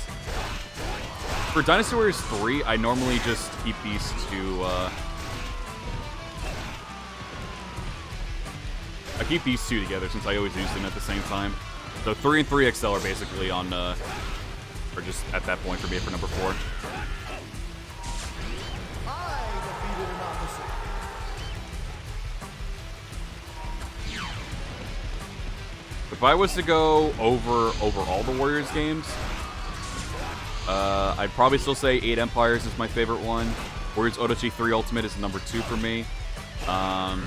For Dynasty Warriors 3, I normally just keep these two. I keep these two together since I always use them at the same time. So 3 and 3XL are basically on, or just at that point for me for number 4. I defeated an opposite. If I was to go over all the Warriors games, I'd probably still say 8 Empires is my favorite one. Warriors Odachi 3 Ultimate is number 2 for me. I'd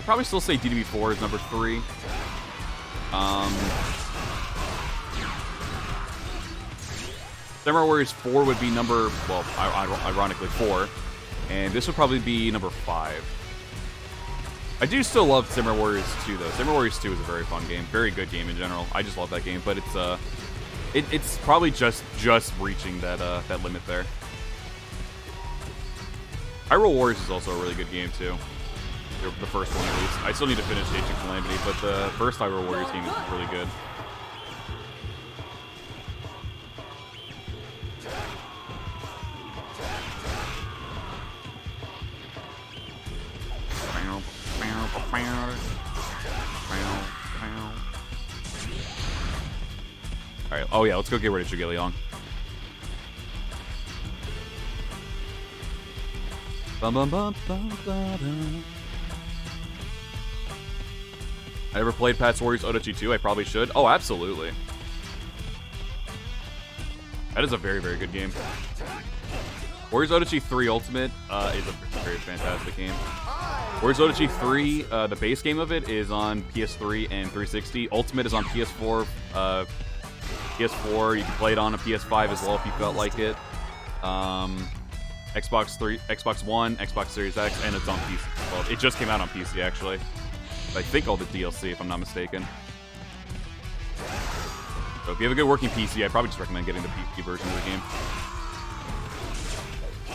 probably still say DDB4 is number 3. Samurai Warriors 4 would be number, well, ironically 4. And this would probably be number 5. I do still love Samurai Warriors 2, though. Samurai Warriors 2 is a very fun game. Very good game in general. I just love that game, but it's probably just reaching that that limit there. Hyrule Warriors is also a really good game, too. The first one, at least. I still need to finish Age of Calamity, but the first Hyrule Warriors game is really good. Alright, oh yeah, let's go get ready to Shigeliong. Bum bum bum bum bum. I ever played Pat's Warriors Odachi 2? I probably should. Oh, absolutely. That is a very, very good game. Warriors Odachi 3 Ultimate is a very fantastic game. Warriors Odachi 3, the base game of it is on PS3 and 360. Ultimate is on PS4. PS4, you can play it on a PS5 as well if you felt like it. Xbox One, Xbox Series X, and it's on PC. Well, it just came out on PC, actually. I think all the DLC, if I'm not mistaken. So if you have a good working PC, I'd probably just recommend getting the PC version of the game.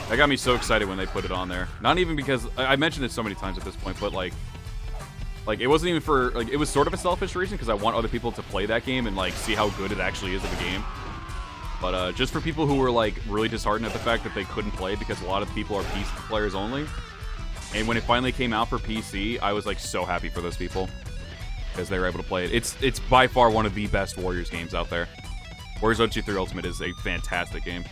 That got me so excited when they put it on there. Not even because I mentioned it so many times at this point, but like it wasn't even for like it was sort of a selfish reason because I want other people to play that game and like see how good it actually is of a game. But just for people who were like really disheartened at the fact that they couldn't play because a lot of people are PC players only. And when it finally came out for PC, I was like so happy for those people because they were able to play it. It's by far one of the best Warriors games out there. Warriors Odachi 3 Ultimate is a fantastic game.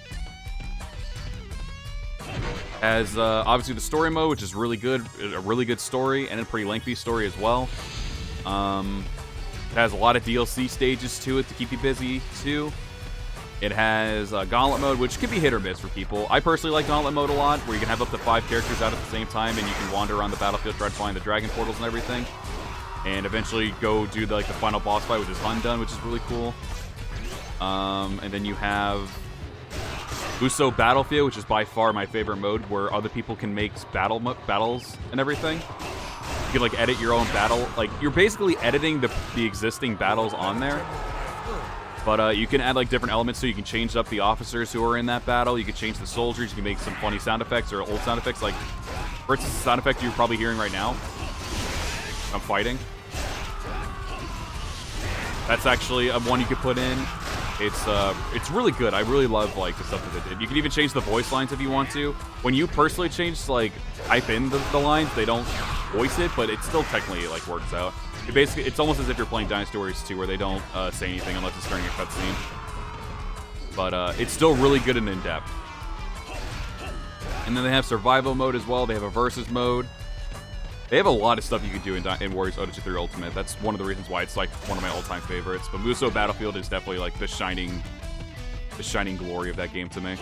Has obviously the story mode, which is really good, a really good story, and a pretty lengthy story as well. It has a lot of DLC stages to it to keep you busy too. It has Gauntlet mode, which can be hit or miss for people. I personally like Gauntlet mode a lot, where you can have up to 5 characters out at the same time, and you can wander around the battlefield, try to find the dragon portals and everything, and eventually go do the final boss fight, which is undone, which is really cool. And then you have Uso Battlefield, which is by far my favorite mode, where other people can make battles and everything. You can like edit your own battle. Like you're basically editing the existing battles on there. But you can add like different elements, so you can change up the officers who are in that battle. You can change the soldiers. You can make some funny sound effects or old sound effects. Like, for instance, the sound effect you're probably hearing right now. I'm fighting. That's actually one you could put in. It's really good. I really love like the stuff that they did. You can even change the voice lines if you want to. When you personally change, like, type in the lines, they don't voice it, but it still technically like works out. It's almost as if you're playing Dynasty Warriors 2, where they don't say anything unless it's during a cutscene. But it's still really good and in-depth. And then they have survival mode as well. They have a versus mode. They have a lot of stuff you can do in Warriors Odyssey 3 Ultimate. That's one of the reasons why it's like one of my all-time favorites. But Muso Battlefield is definitely like the shining glory of that game to me.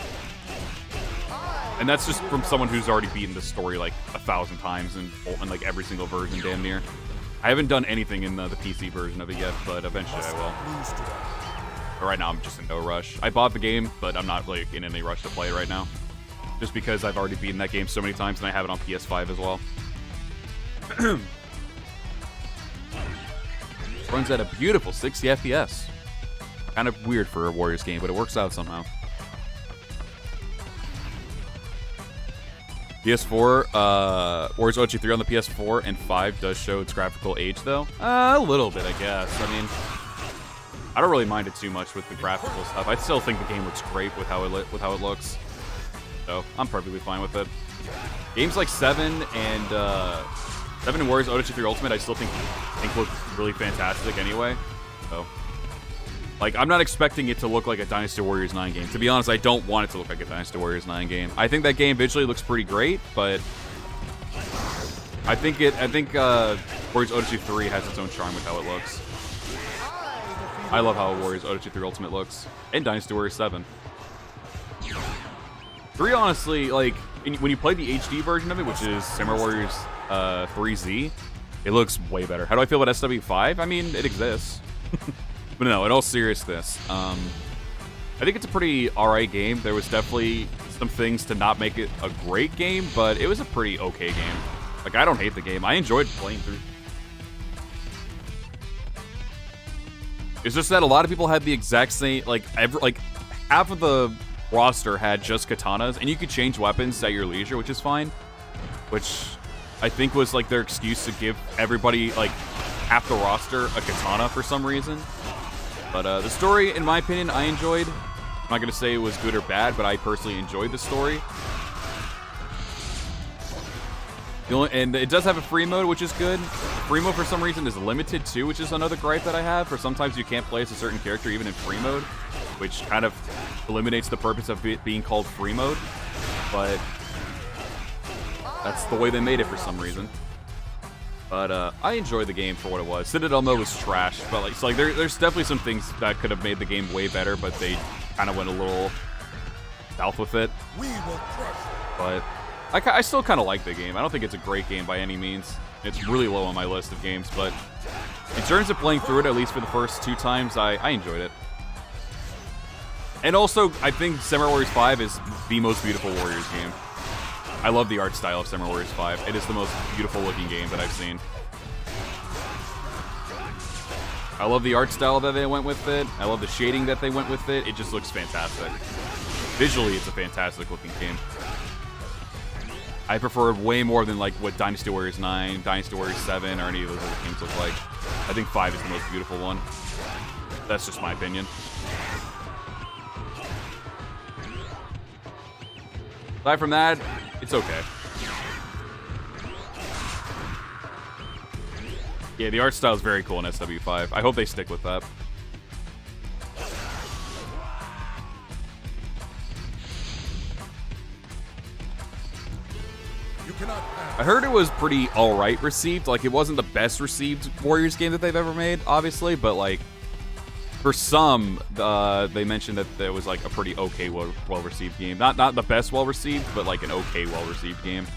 And that's just from someone who's already beaten the story like 1,000 times in like every single version, damn near. I haven't done anything in the PC version of it yet, but eventually I will. But right now I'm just in no rush. I bought the game, but I'm not like in any rush to play it right now. Just because I've already beaten that game so many times, and I have it on PS5 as well. Runs at a beautiful 60 FPS. Kind of weird for a Warriors game, but it works out somehow. PS4, Warriors Odyssey 3 on the PS4 and 5 does show its graphical age, though. A little bit, I guess. I mean, I don't really mind it too much with the graphical stuff. I still think the game looks great with how it looks. So I'm perfectly fine with it. Games like 7 and Warriors Odyssey 3 Ultimate, I still think look really fantastic anyway. So, like, I'm not expecting it to look like a Dynasty Warriors 9 game. To be honest, I don't want it to look like a Dynasty Warriors 9 game. I think that game visually looks pretty great, but I think Warriors Odyssey 3 has its own charm with how it looks. I love how Warriors Odyssey 3 Ultimate looks, and Dynasty Warriors 7. 3, honestly, like, when you play the HD version of it, which is Samurai Warriors 3Z, it looks way better. How do I feel about SW5? I mean, it exists. But no, in all seriousness, I think it's a pretty alright game. There was definitely some things to not make it a great game, but it was a pretty okay game. Like, I don't hate the game. I enjoyed playing through. It's just that a lot of people had the exact same, like half of the roster had just katanas, and you could change weapons at your leisure, which is fine. Which I think was like their excuse to give everybody, like, half the roster a katana for some reason. But the story, in my opinion, I enjoyed. I'm not going to say it was good or bad, but I personally enjoyed the story. And it does have a free mode, which is good. Free mode, for some reason, is limited too, which is another gripe that I have. For sometimes you can't play as a certain character even in free mode, which kind of eliminates the purpose of it being called free mode. But that's the way they made it for some reason. But I enjoyed the game for what it was. Citadel mode was trash, but like, there's definitely some things that could have made the game way better, but they kind of went a little south with it. We will crush But I still kind of like the game. I don't think it's a great game by any means. It's really low on my list of games, but in terms of playing through it, at least for the first 2 times, I enjoyed it. And also, I think Samurai Warriors 5 is the most beautiful Warriors game. I love the art style of Samurai Warriors 5. It is the most beautiful looking game that I've seen. I love the art style that they went with it. I love the shading that they went with it. It just looks fantastic. Visually, it's a fantastic looking game. I prefer way more than like what Dynasty Warriors 9, Dynasty Warriors 7, or any of those other games look like. I think 5 is the most beautiful one. That's just my opinion. Aside from that, it's okay. Yeah, the art style is very cool in SW5. I hope they stick with that. I heard it was pretty alright received. Like, it wasn't the best received Warriors game that they've ever made, obviously, but like, for some, they mentioned that there was like a pretty okay, well-received game. Not the best well-received, but like an okay, well-received game.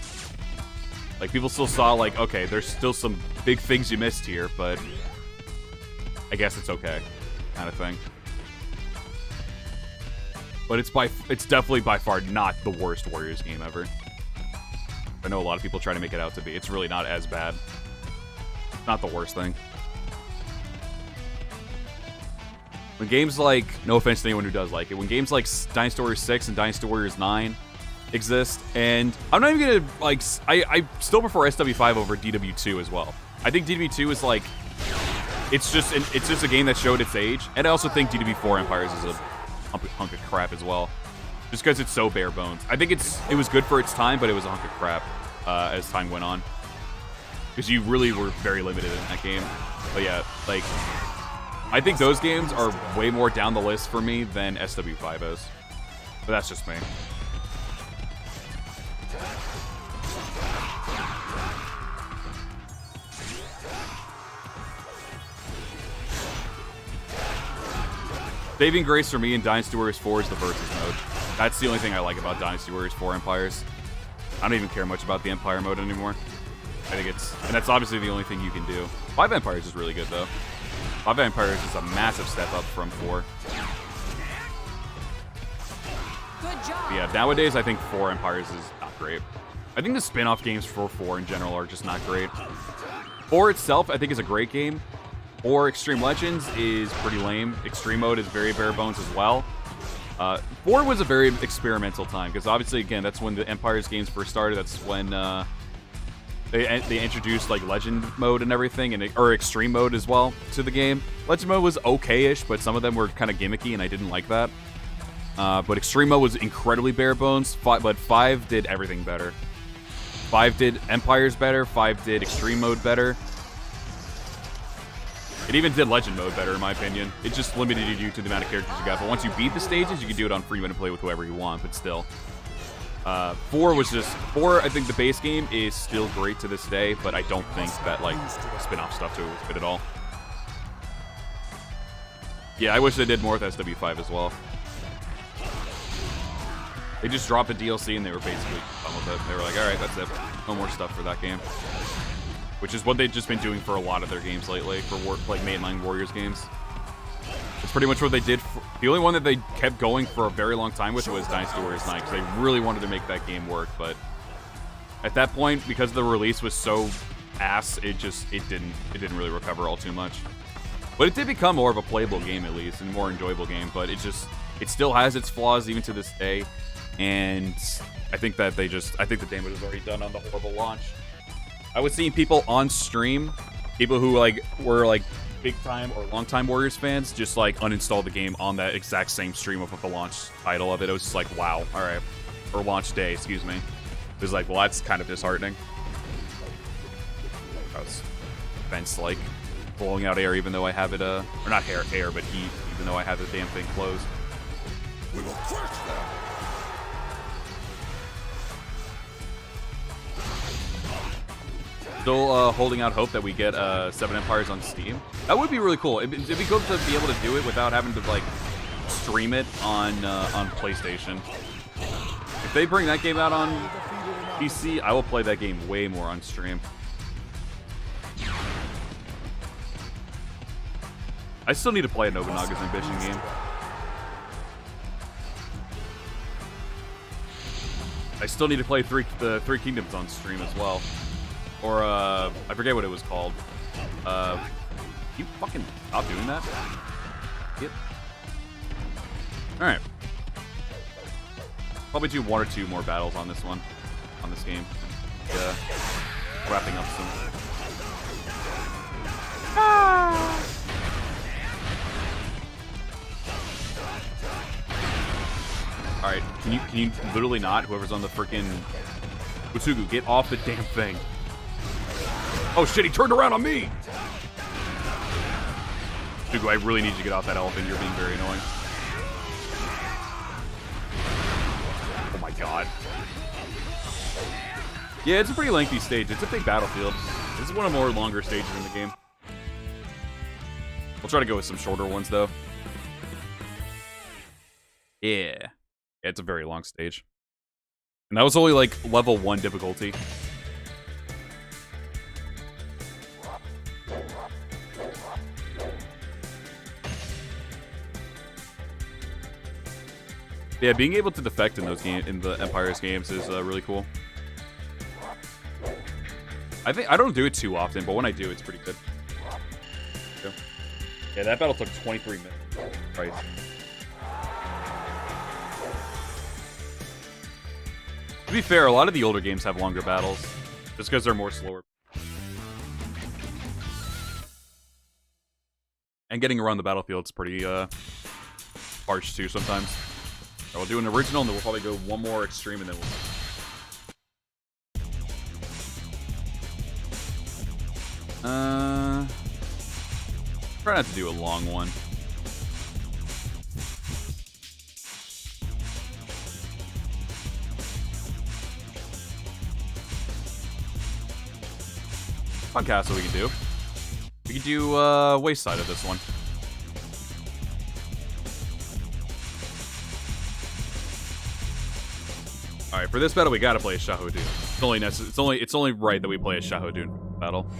Like, people still saw like, okay, there's still some big things you missed here, but I guess it's okay, kind of thing. But it's definitely by far not the worst Warriors game ever. I know a lot of people try to make it out to be. It's really not as bad. Not the worst thing. When games like, no offense to anyone who does like it, when games like Dynasty Warriors 6 and Dynasty Warriors 9 exist, and I'm not even gonna, like, I still prefer SW5 over DW2 as well. I think DW2 is like, it's just a game that showed its age. And I also think DDB4 Empires is a hunk of crap as well. Just because it's so bare bones. I think it was good for its time, but it was a hunk of crap as time went on. Because you really were very limited in that game. But yeah, like, I think those games are way more down the list for me than SW5 is. But that's just me. Saving grace for me in Dynasty Warriors 4 is the versus mode. That's the only thing I like about Dynasty Warriors 4 Empires. I don't even care much about the Empire mode anymore. I think and that's obviously the only thing you can do. 5 Empires is really good though. 5 Empires is a massive step up from 4. Good job. But yeah, nowadays I think 4 Empires is not great. I think the spin-off games for 4 in general are just not great. 4 itself I think is a great game. 4 Xtreme Legends is pretty lame. Extreme mode is very bare bones as well. 4 was a very experimental time because obviously, again, that's when the Empires games first started. That's when they introduced like Legend mode and everything, or Extreme mode as well to the game. Legend mode was okay-ish, but some of them were kind of gimmicky, and I didn't like that. But Extreme mode was incredibly bare bones. But 5 did everything better. 5 did Empires better. 5 did Extreme mode better. It even did Legend mode better, in my opinion. It just limited you to the amount of characters you got. But once you beat the stages, you can do it on free mode and play with whoever you want, but still. 4 was just... 4, I think the base game is still great to this day, but I don't think that, like, spin-off stuff to it was good at all. Yeah, I wish they did more with SW5 as well. They just dropped a DLC and they were basically done with it. They were like, alright, that's it. No more stuff for that game. Which is what they've just been doing for a lot of their games lately, for like mainline Warriors games. It's pretty much what they did. The only one that they kept going for a very long time with was Dynasty Warriors 9, because they really wanted to make that game work, but at that point, because the release was so ass, it didn't really recover all too much. But it did become more of a playable game at least, and more enjoyable game, but it still has its flaws even to this day, and I think that the damage was already done on the horrible launch. I was seeing people on stream, people who were big time or long time Warriors fans, just uninstall the game on that exact same stream of the launch title of it. It was just like, wow, all right, or launch day, excuse me. It was like, well, that's kind of disheartening. I was fence blowing out air, even though I have it or not air, but heat, even though I have the damn thing closed. We will crush them. Still holding out hope that we get 7 Empires on Steam. That would be really cool. It'd be good to be able to do it without having to stream it on PlayStation. If they bring that game out on PC, I will play that game way more on stream. I still need to play a Nobunaga's Ambition game. I still need to play the Three Kingdoms on stream as well. Or, I forget what it was called. You fucking stop doing that? Yep. Alright. Probably do 1 or 2 more battles on this game. Yeah. Wrapping up soon. Alright, can you literally not? Whoever's on the freaking Utsugu, get off the damn thing. Oh shit, he turned around on me! Utsugu, I really need you to get off that elephant. You're being very annoying. Oh my god. Yeah, it's a pretty lengthy stage. It's a big battlefield. This is one of the more longer stages in the game. We'll try to go with some shorter ones, though. Yeah, it's a very long stage. And that was only, level 1 difficulty. Yeah, being able to defect in the Empires games is really cool. I don't do it too often, but when I do, it's pretty good. Yeah, that battle took 23 minutes. Right. To be fair, a lot of the older games have longer battles, just because they're more slower. And getting around the battlefield's pretty harsh too sometimes. So we'll do an original, and then we'll probably go one more extreme, and then we'll... Try not to do a long one. Fun castle we can do. We can do waist side of this one. All right, for this battle we gotta play a Shahodun. It's only right that we play a Shahodun battle.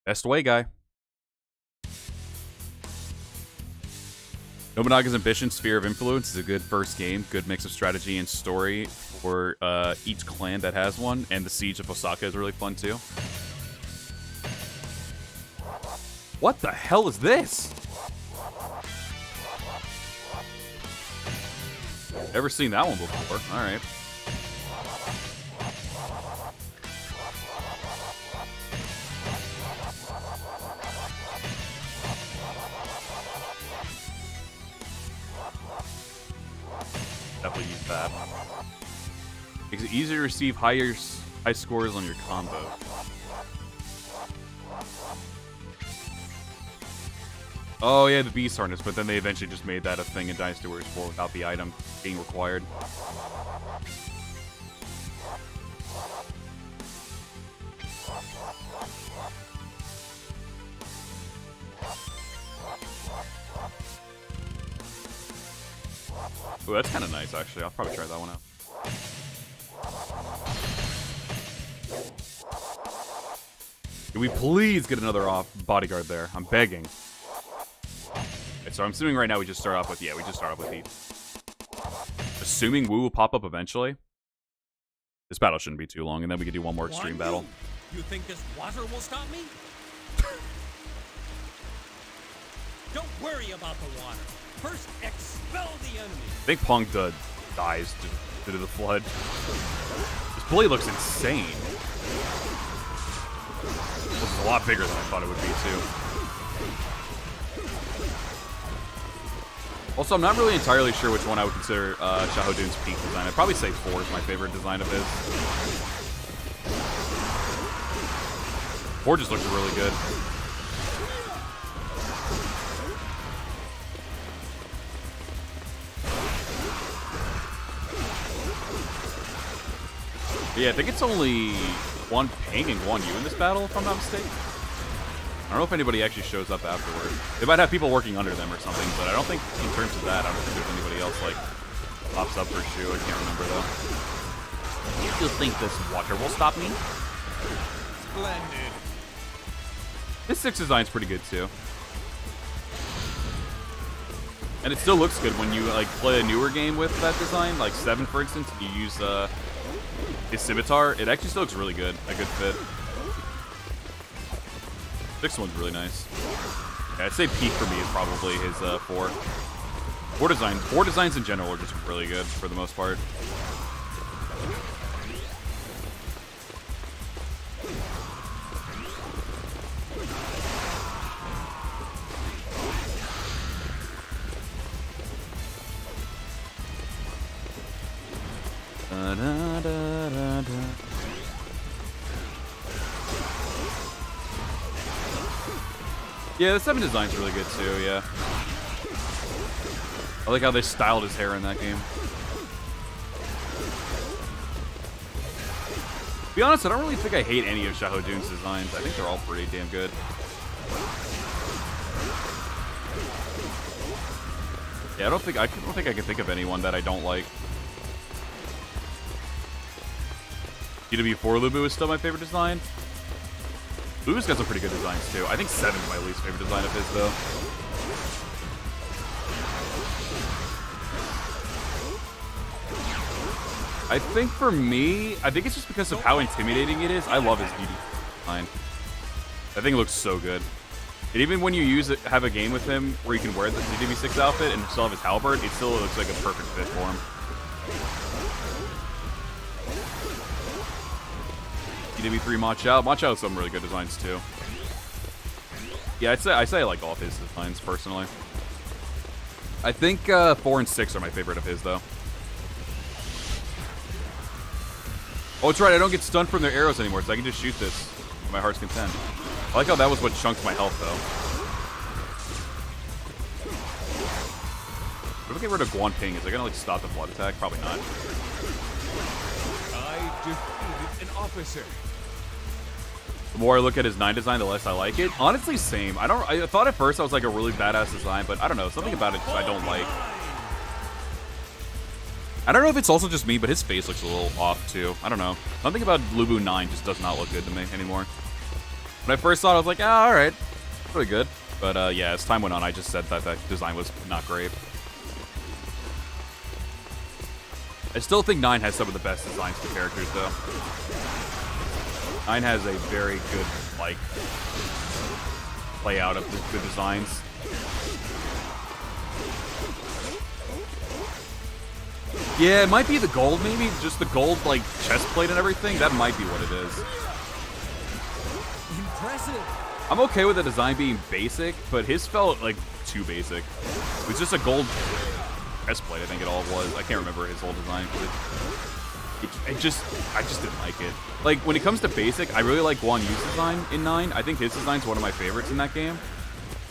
Best way, guy. Nobunaga's Ambition, Sphere of Influence is a good first game. Good mix of strategy and story for each clan that has one. And the Siege of Osaka is really fun too. What the hell is this? Never seen that one before. All right. Definitely use that. Makes it easier to receive high scores on your combo. Oh yeah, the Beast Harness, but then they eventually just made that a thing in Dynasty Warriors 4 without the item being required. Ooh, that's kind of nice, actually. I'll probably try that one out. Can we please get another bodyguard there? I'm begging. Okay, so I'm assuming right now we just start off with, yeah, we just start off with Heat. Assuming Wu will pop up eventually. This battle shouldn't be too long, and then we can do one more extreme battle. You think this water will stop me? Don't worry about the water. First, expel the enemy. I think Punk dies due to the flood. This blade looks insane. This is a lot bigger than I thought it would be, too. Also, I'm not really entirely sure which one I would consider Shahodun's peak design. I'd probably say 4 is my favorite design of his. 4 just looks really good. But yeah, I think it's only one Ping and one Yu in this battle, if I'm not mistaken. I don't know if anybody actually shows up afterward. They might have people working under them or something, but I don't think, in terms of that, I don't think there's anybody else, like, pops up for Shu. I can't remember, though. You think this water will stop me? Splendid. This 6 design's pretty good, too. And it still looks good when you, like, play a newer game with that design. Like 7, for instance, you use, his scimitar. It actually still looks really good. A good fit. 6 one's really nice. Yeah, I'd say peak for me is probably his 4. 4 designs in general are just really good for the most part. Yeah, the 7 design's really good too, yeah. I like how they styled his hair in that game. To be honest, I don't really think I hate any of Shahodun's designs. I think they're all pretty damn good. Yeah, I don't think I can think of anyone that I don't like. GW4 Lubu is still my favorite design. Lubu's got some pretty good designs too. I think 7 is my least favorite design of his though. I think for me, I think it's just because of how intimidating it is. I love his DD design. I think it looks so good. And even when you use it, have a game with him where you can wear the DW6 outfit and still have his halberd, it still looks like a perfect fit for him. DW3 Machao. Machao has some really good designs too. Yeah, I say I like all of his designs personally. I think 4 and 6 are my favorite of his though. Oh, that's right. I don't get stunned from their arrows anymore, so I can just shoot this to my heart's content. I like how that was what chunked my health though. What if I get rid of Guandu? Is it gonna like stop the blood attack? Probably not. I defeated an officer. The more I look at his 9 design, the less I like it. Honestly, same. I thought at first I was like a really badass design, but I don't know. Something about it just I don't like. I don't know if it's also just me, but his face looks a little off too. I don't know. Something about Lubu 9 just does not look good to me anymore. When I first saw it, I was like, ah, alright. Pretty good. But yeah, as time went on, I just said that that design was not great. I still think 9 has some of the best designs for characters, though. 9 has a very good, like, layout of the good designs. Yeah, it might be the gold, maybe. Just the gold, like, chest plate and everything. That might be what it is. Impressive. I'm okay with the design being basic, but his felt, like, too basic. It was just a gold chest plate, I think it all was. I can't remember his whole design, but I just didn't like it. Like, when it comes to basic, I really like Guanyu's design in 9. I think his design's one of my favorites in that game.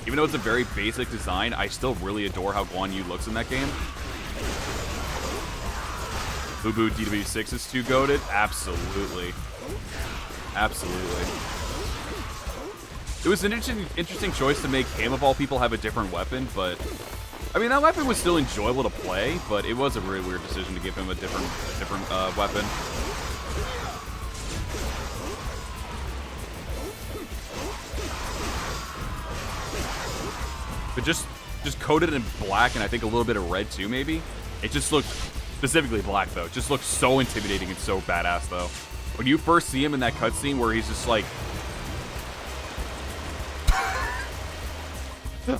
Even though it's a very basic design, I still really adore how Guanyu looks in that game. Lubu DW6 is too goated? Absolutely. Absolutely. It was an interesting choice to make him, of all people, have a different weapon, but I mean, that weapon was still enjoyable to play, but it was a really weird decision to give him a different weapon. But just coated in black and I think a little bit of red too, maybe. It just looked, specifically black though, it just looked so intimidating and so badass though. When you first see him in that cutscene where he's just like,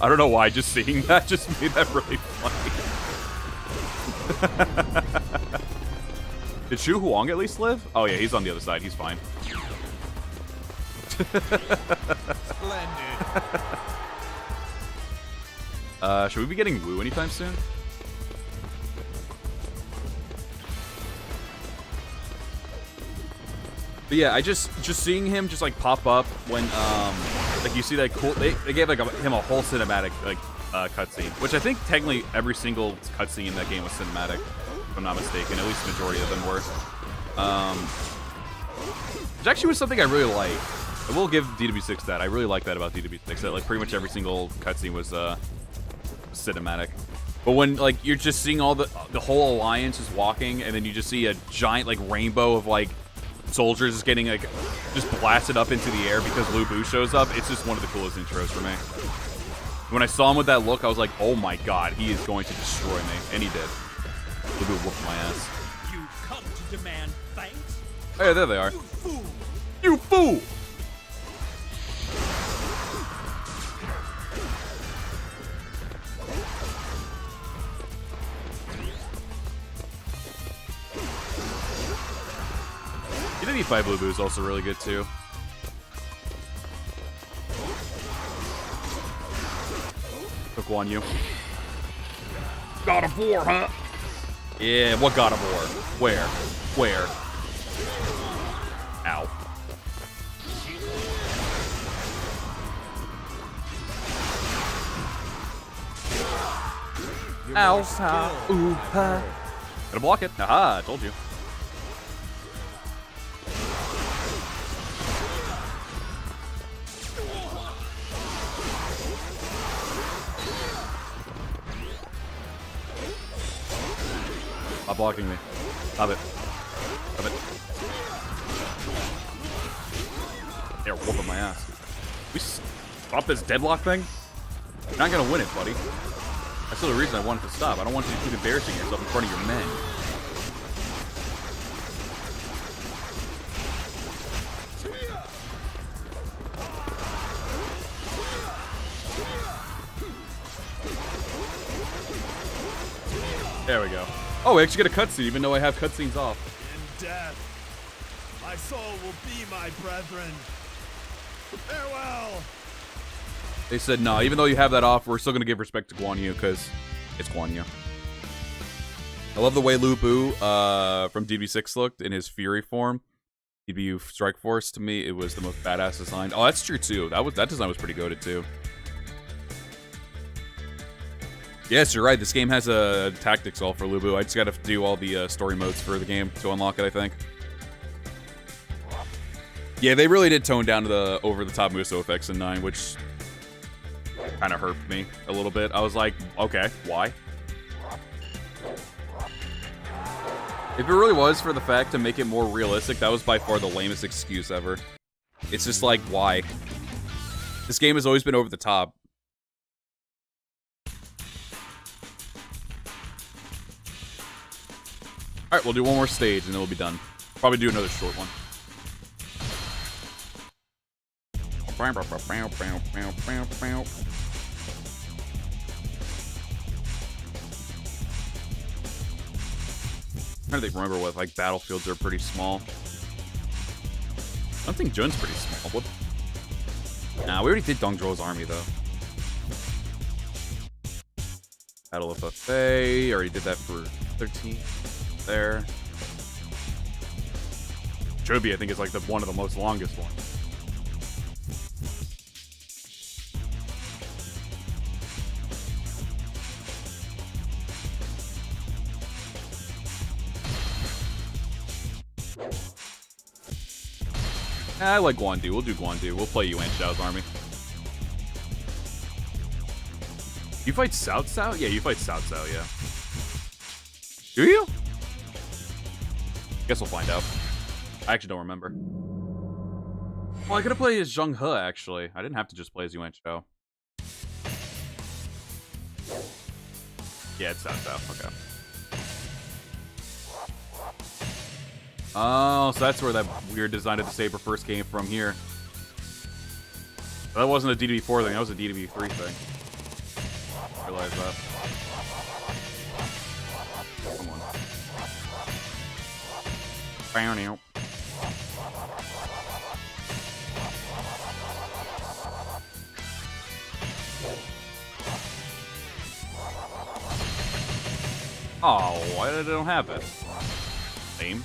I don't know why, just seeing that just made that really funny. Did Shu Huang at least live? Oh yeah, he's on the other side. He's fine. Splendid. Should we be getting Wu anytime soon? But yeah, I just seeing him just like pop up when like you see that cool. They gave like him a whole cinematic like cutscene, which I think technically every single cutscene in that game was cinematic, if I'm not mistaken. At least the majority of them were. Which actually was something I really like. I will give DW6 that. I really like that about DW6. That like pretty much every single cutscene was cinematic. But when like you're just seeing all the whole alliance is walking, and then you just see a giant like rainbow of like soldiers is getting like just blasted up into the air because Lu Bu shows up. It's just one of the coolest intros for me. When I saw him with that look, I was like, oh my god, he is going to destroy me. And he did. Lu Bu whooped my ass. You come to demand thanks? Oh yeah, there they are. You fool! You fool! Unity 5 Blue Boo is also really good too. Took Guanyu. God of War, huh? Yeah, what God of War? Where? Where? Ow. Ow. Ha. Ooh. Ha. Gotta block it. Haha, I told you. Stop blocking me. Stop it. Stop it. They're whooping my ass. We stop this deadlock thing? You're not gonna win it, buddy. That's the reason I wanted to stop. I don't want you to keep embarrassing yourself in front of your men. There we go. Oh, I actually get a cutscene, even though I have cutscenes off. In death, my soul will be my brethren. Farewell. They said, no, even though you have that off, we're still going to give respect to Guanyu, because it's Guanyu. I love the way Lu Bu from DB6 looked in his Fury form. DBU Strike Force, to me, it was the most badass design. Oh, that's true, too. That design was pretty goated, too. Yes, you're right. This game has a tactics all for Lu Bu. I just got to do all the story modes for the game to unlock it, I think. Yeah, they really did tone down to the over-the-top Muso effects in 9, which kind of hurt me a little bit. I was like, okay, why? If it really was for the fact to make it more realistic, that was by far the lamest excuse ever. It's just like, why? This game has always been over the top. Alright, we'll do one more stage and then we'll be done. Probably do another short one. I'm trying to remember what like battlefields are pretty small. I don't think Jun's pretty small. What? Nah, we already did Dong Zhuo's army though. Battle of Hefei, already did that for 13. There. Chobi, I think, is like one of the most longest ones. I like Guandu. We'll do Guandu. We'll play Yuan Shao's army. You fight Cao Cao? Yeah, you fight Cao Cao, yeah. Do you? Guess we'll find out. I actually don't remember. Well, I could have played as Zheng He, actually. I didn't have to just play as Yuan Shao. Yeah, it's Cao Cao. Okay. Oh, so that's where that weird design of the saber first came from here. That wasn't a DDB4 thing, that was a DDB3 thing. I realized that. Come on. Bow now. Oh, why did I don't have it? Lame.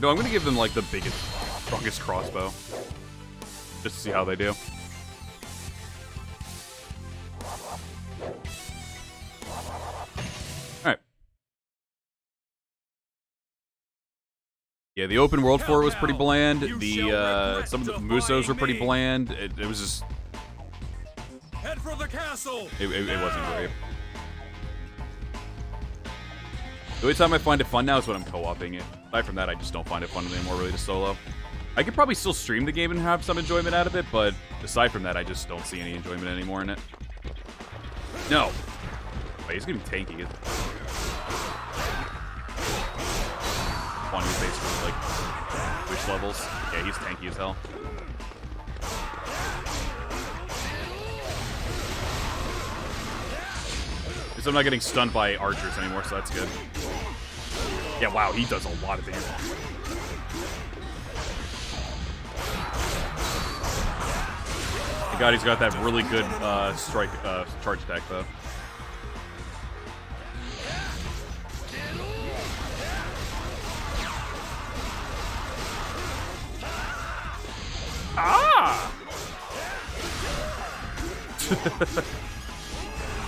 No, I'm gonna give them like the biggest, strongest crossbow. Just to see how they do. Alright. Yeah, the open world for it was pretty bland. The some of the Musos were pretty bland. It was just Head for the castle. it wasn't great. The only time I find it fun now is when I'm co-oping it. Aside from that, I just don't find it fun anymore, really, to solo. I could probably still stream the game and have some enjoyment out of it, but aside from that, I just don't see any enjoyment anymore in it. No. Wait, he's gonna be tanky. Guandu's basically like wish levels. Yeah, he's tanky as hell. Because I'm not getting stunned by archers anymore, so that's good. Yeah, wow, he does a lot of damage. Thank God he's got that really good strike charge attack, though. Ah!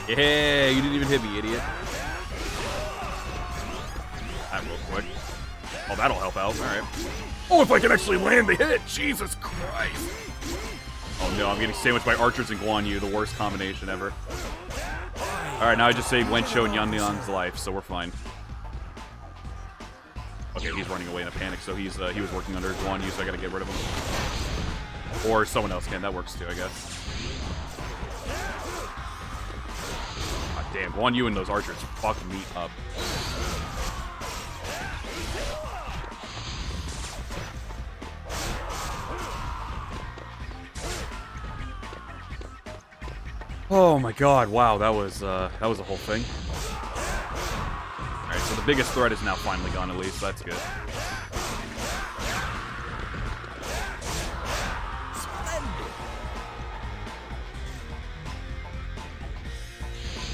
Yeah, you didn't even hit me, idiot. That real quick. Oh, that'll help out. Alright. Oh, if I can actually land the hit! Jesus Christ! Oh no, I'm getting sandwiched by archers and Guanyu, the worst combination ever. Alright, now I just saved Wenqiu and Yanyan's life, so we're fine. Okay, he's running away in a panic, so he was working under Guanyu, so I gotta get rid of him. Or someone else can, that works too, I guess. God damn, Guanyu and those archers fucked me up. Oh my god, wow, that was a whole thing. Alright, so the biggest threat is now finally gone at least, that's good.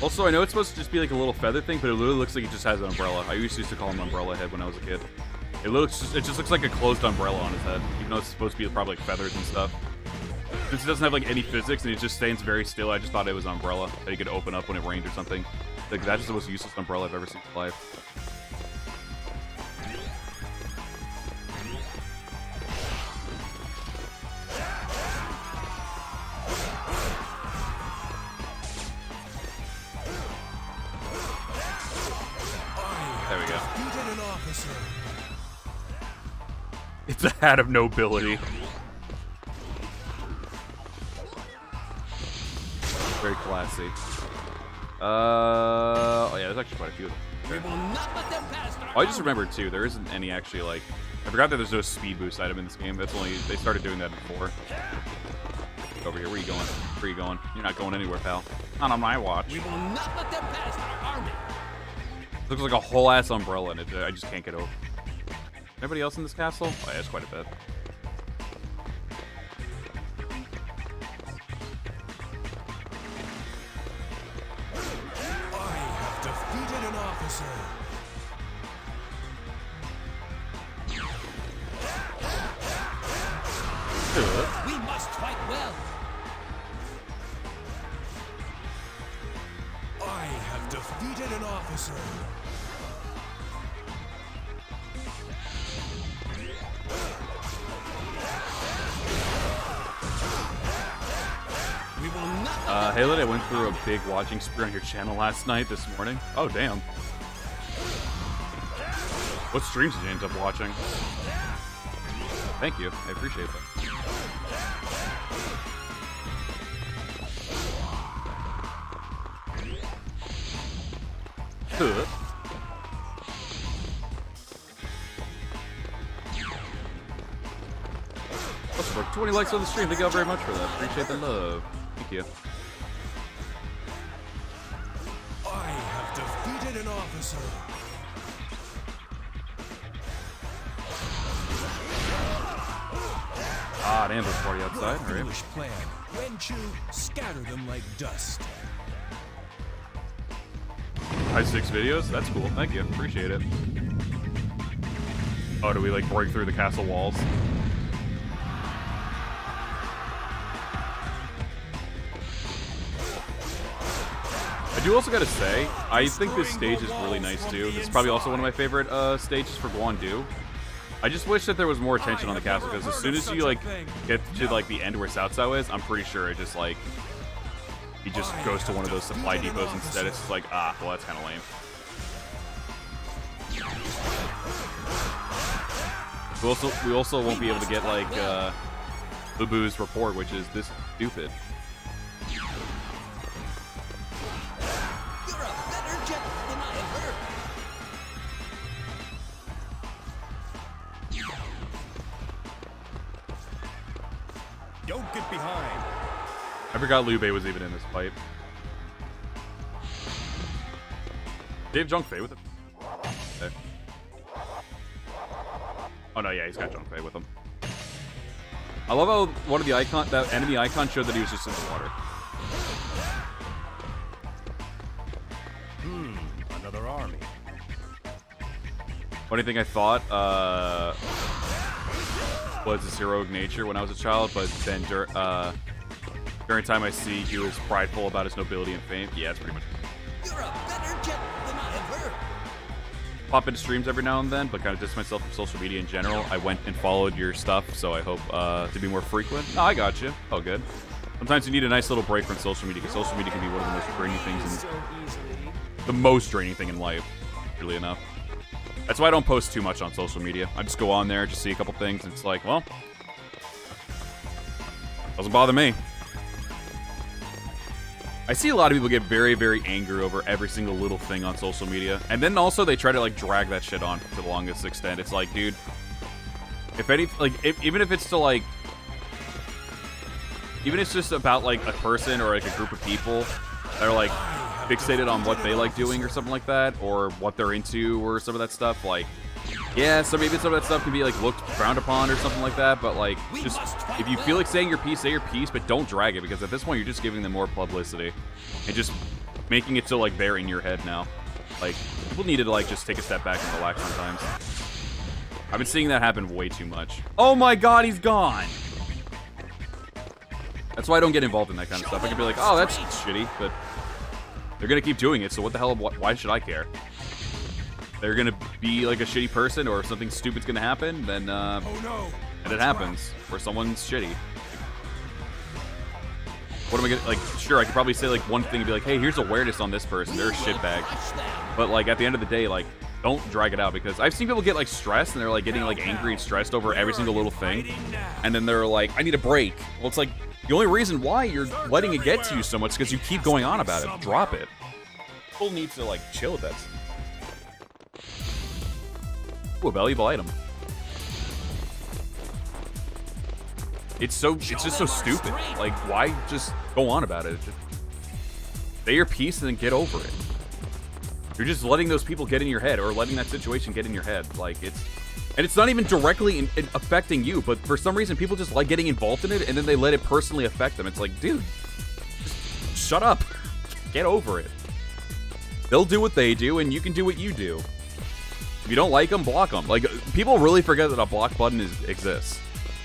Also, I know it's supposed to just be like a little feather thing, but it literally looks like it just has an umbrella. I used to call him Umbrella Head when I was a kid. It just looks like a closed umbrella on his head, even though it's supposed to be probably like feathers and stuff. Since it doesn't have like any physics and it just stands very still, I just thought it was an umbrella that you could open up when it rained or something. Like, that's just the most useless umbrella I've ever seen in my life. There we go. It's a hat of nobility. Very classy. Oh yeah, there's actually quite a few of them. Okay. Oh, I just remembered too, there isn't any actually like, I forgot that there's no speed boost item in this game. That's only, they started doing that before. Over here, where are you going? Where are you going? You're not going anywhere, pal. Not on my watch. We will not let them pass our army. Looks like a whole ass umbrella in it. I just can't get over. Anybody else in this castle? Oh yeah, it's quite a bit. We must fight well. I have defeated an officer. We will not. Haley, I went through a big watching spree on your channel last night, this morning. Oh, damn. What streams did you end up watching? Thank you. I appreciate that. Also, for 20 likes on the stream. Thank you all very much for that. Appreciate the love. Thank you. I have defeated an officer. Ah, an ambush party outside. All right. Foolish plan. When to scatter them like dust. High 6 videos? That's cool. Thank you. Appreciate it. Oh, do we like break through the castle walls? I do also gotta say, I think this stage is really nice too. This is probably also one of my favorite stages for Guandu. I just wish that there was more attention on the castle, because as soon as you like get to like the end where Cao Cao is, I'm pretty sure it just like he just goes to one of those supply depots instead. It's just like, ah, well, that's kind of lame. We also won't be able to get like Lubu's report, which is this stupid. You're a better jet than I have heard. Don't get behind. I forgot Liu Bei was even in this fight. Dave Zhong Fei with him. Okay. Oh no, yeah, he's got Zhong Fei with him. I love how one of the that enemy icon showed that he was just in the water. Another army. Funny thing I thought was his heroic nature when I was a child, but then during time I see he was prideful about his nobility and fame. Yeah, that's pretty much. You're a better jet than I have heard. Pop into streams every now and then, but kind of distance myself from social media in general. I went and followed your stuff, so I hope to be more frequent. No, I got you. Oh, good. Sometimes you need a nice little break from social media, because social media can be one of the most draining things the most draining thing in life, really enough. That's why I don't post too much on social media. I just go on there, just see a couple things, and it's like, well, doesn't bother me. I see a lot of people get very, very angry over every single little thing on social media, and then also they try to like drag that shit on to the longest extent. It's like, dude, if any, like, even if it's to like, even if it's just about like a person or like a group of people that are like fixated on what they like doing or something like that, or what they're into or some of that stuff, like, yeah, so maybe some of that stuff can be like looked frowned upon or something like that, but like, just if you feel like saying your piece, say your piece, but don't drag it, because at this point you're just giving them more publicity and just making it so like they're in your head now. Like, people need to like just take a step back and relax sometimes. I've been seeing that happen way too much. Oh my god, he's gone! That's why I don't get involved in that kind of stuff. I can be like, oh, that's shitty, but they're gonna keep doing it, so what the hell, why should I care? They're gonna be like a shitty person, or if something stupid's gonna happen, then, and it happens, where someone's shitty. What am I gonna, like, sure, I could probably say, like, one thing and be like, hey, here's awareness on this person, they're a shitbag. But, like, at the end of the day, like, don't drag it out, because I've seen people get, like, stressed, and they're, like, getting, like, angry and stressed over every single little thing, and then they're like, I need a break. Well, it's like, the only reason why you're letting it get to you so much is because you keep going on about it. Drop it. People need to, like, chill with that. Ooh, a valuable item. It's just so stupid. Like, why just go on about it? Just say your piece and then get over it. You're just letting those people get in your head, or letting that situation get in your head. Like, it's not even directly affecting you, but for some reason people just like getting involved in it, and then they let it personally affect them. It's like, dude, just shut up. Get over it. They'll do what they do, and you can do what you do. If you don't like them, block them. Like, people really forget that a block button exists.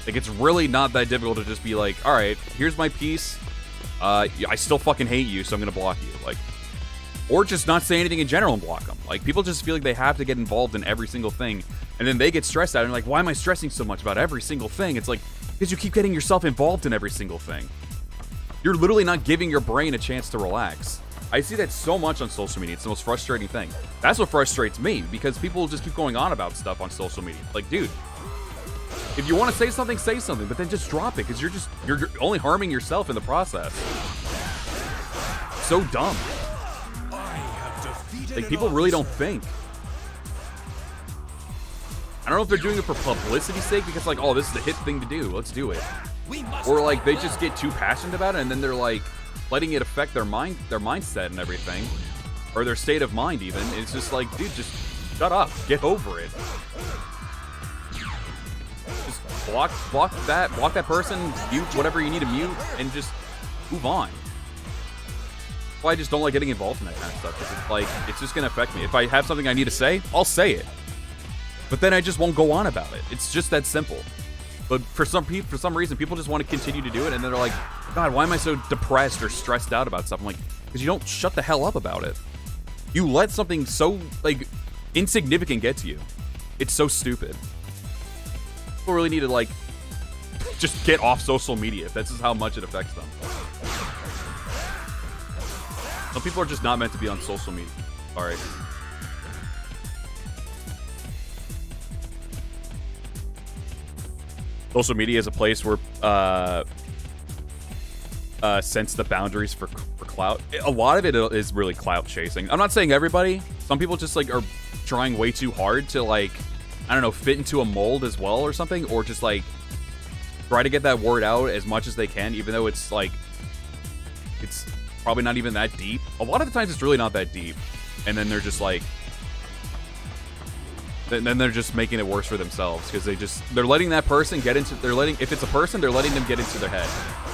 Like, it's really not that difficult to just be like, alright, here's my piece. I still fucking hate you, so I'm gonna block you. Like, or just not say anything in general and block them. Like, people just feel like they have to get involved in every single thing, and then they get stressed out and like, why am I stressing so much about every single thing? It's like, because you keep getting yourself involved in every single thing. You're literally not giving your brain a chance to relax. I see that so much on social media. It's the most frustrating thing. That's what frustrates me, because people just keep going on about stuff on social media. Like, dude, if you want to say something, but then just drop it, because you're only harming yourself in the process. So dumb. Like, people really don't think. I don't know if they're doing it for publicity's sake, because like, oh, this is the hit thing to do, let's do it. Or like, they just get too passionate about it, and then they're like, letting it affect their mindset and everything, or their state of mind even. It's just like, dude, just shut up, get over it. Just block that person, mute whatever you need to mute, and just move on. That's why I just don't like getting involved in that kind of stuff, because it's like, it's just gonna affect me. If I have something I need to say, I'll say it, but then I just won't go on about it. It's just that simple. But for some reason, people just want to continue to do it, and then they're like, God, why am I so depressed or stressed out about stuff? I'm like, because you don't shut the hell up about it. You let something so, like, insignificant get to you. It's so stupid. People really need to, like, just get off social media if this is how much it affects them. Some people are just not meant to be on social media. Alright. Social media is a place where sense the boundaries for clout. A lot of it is really clout chasing. I'm not saying everybody. Some people just like are trying way too hard to, like, I don't know, fit into a mold as well or something, or just like try to get that word out as much as they can, even though it's like, it's probably not even that deep. A lot of the times it's really not that deep, and then they're just like, then they're just making it worse for themselves, because they're letting that person get into, if it's a person, they're letting them get into their head.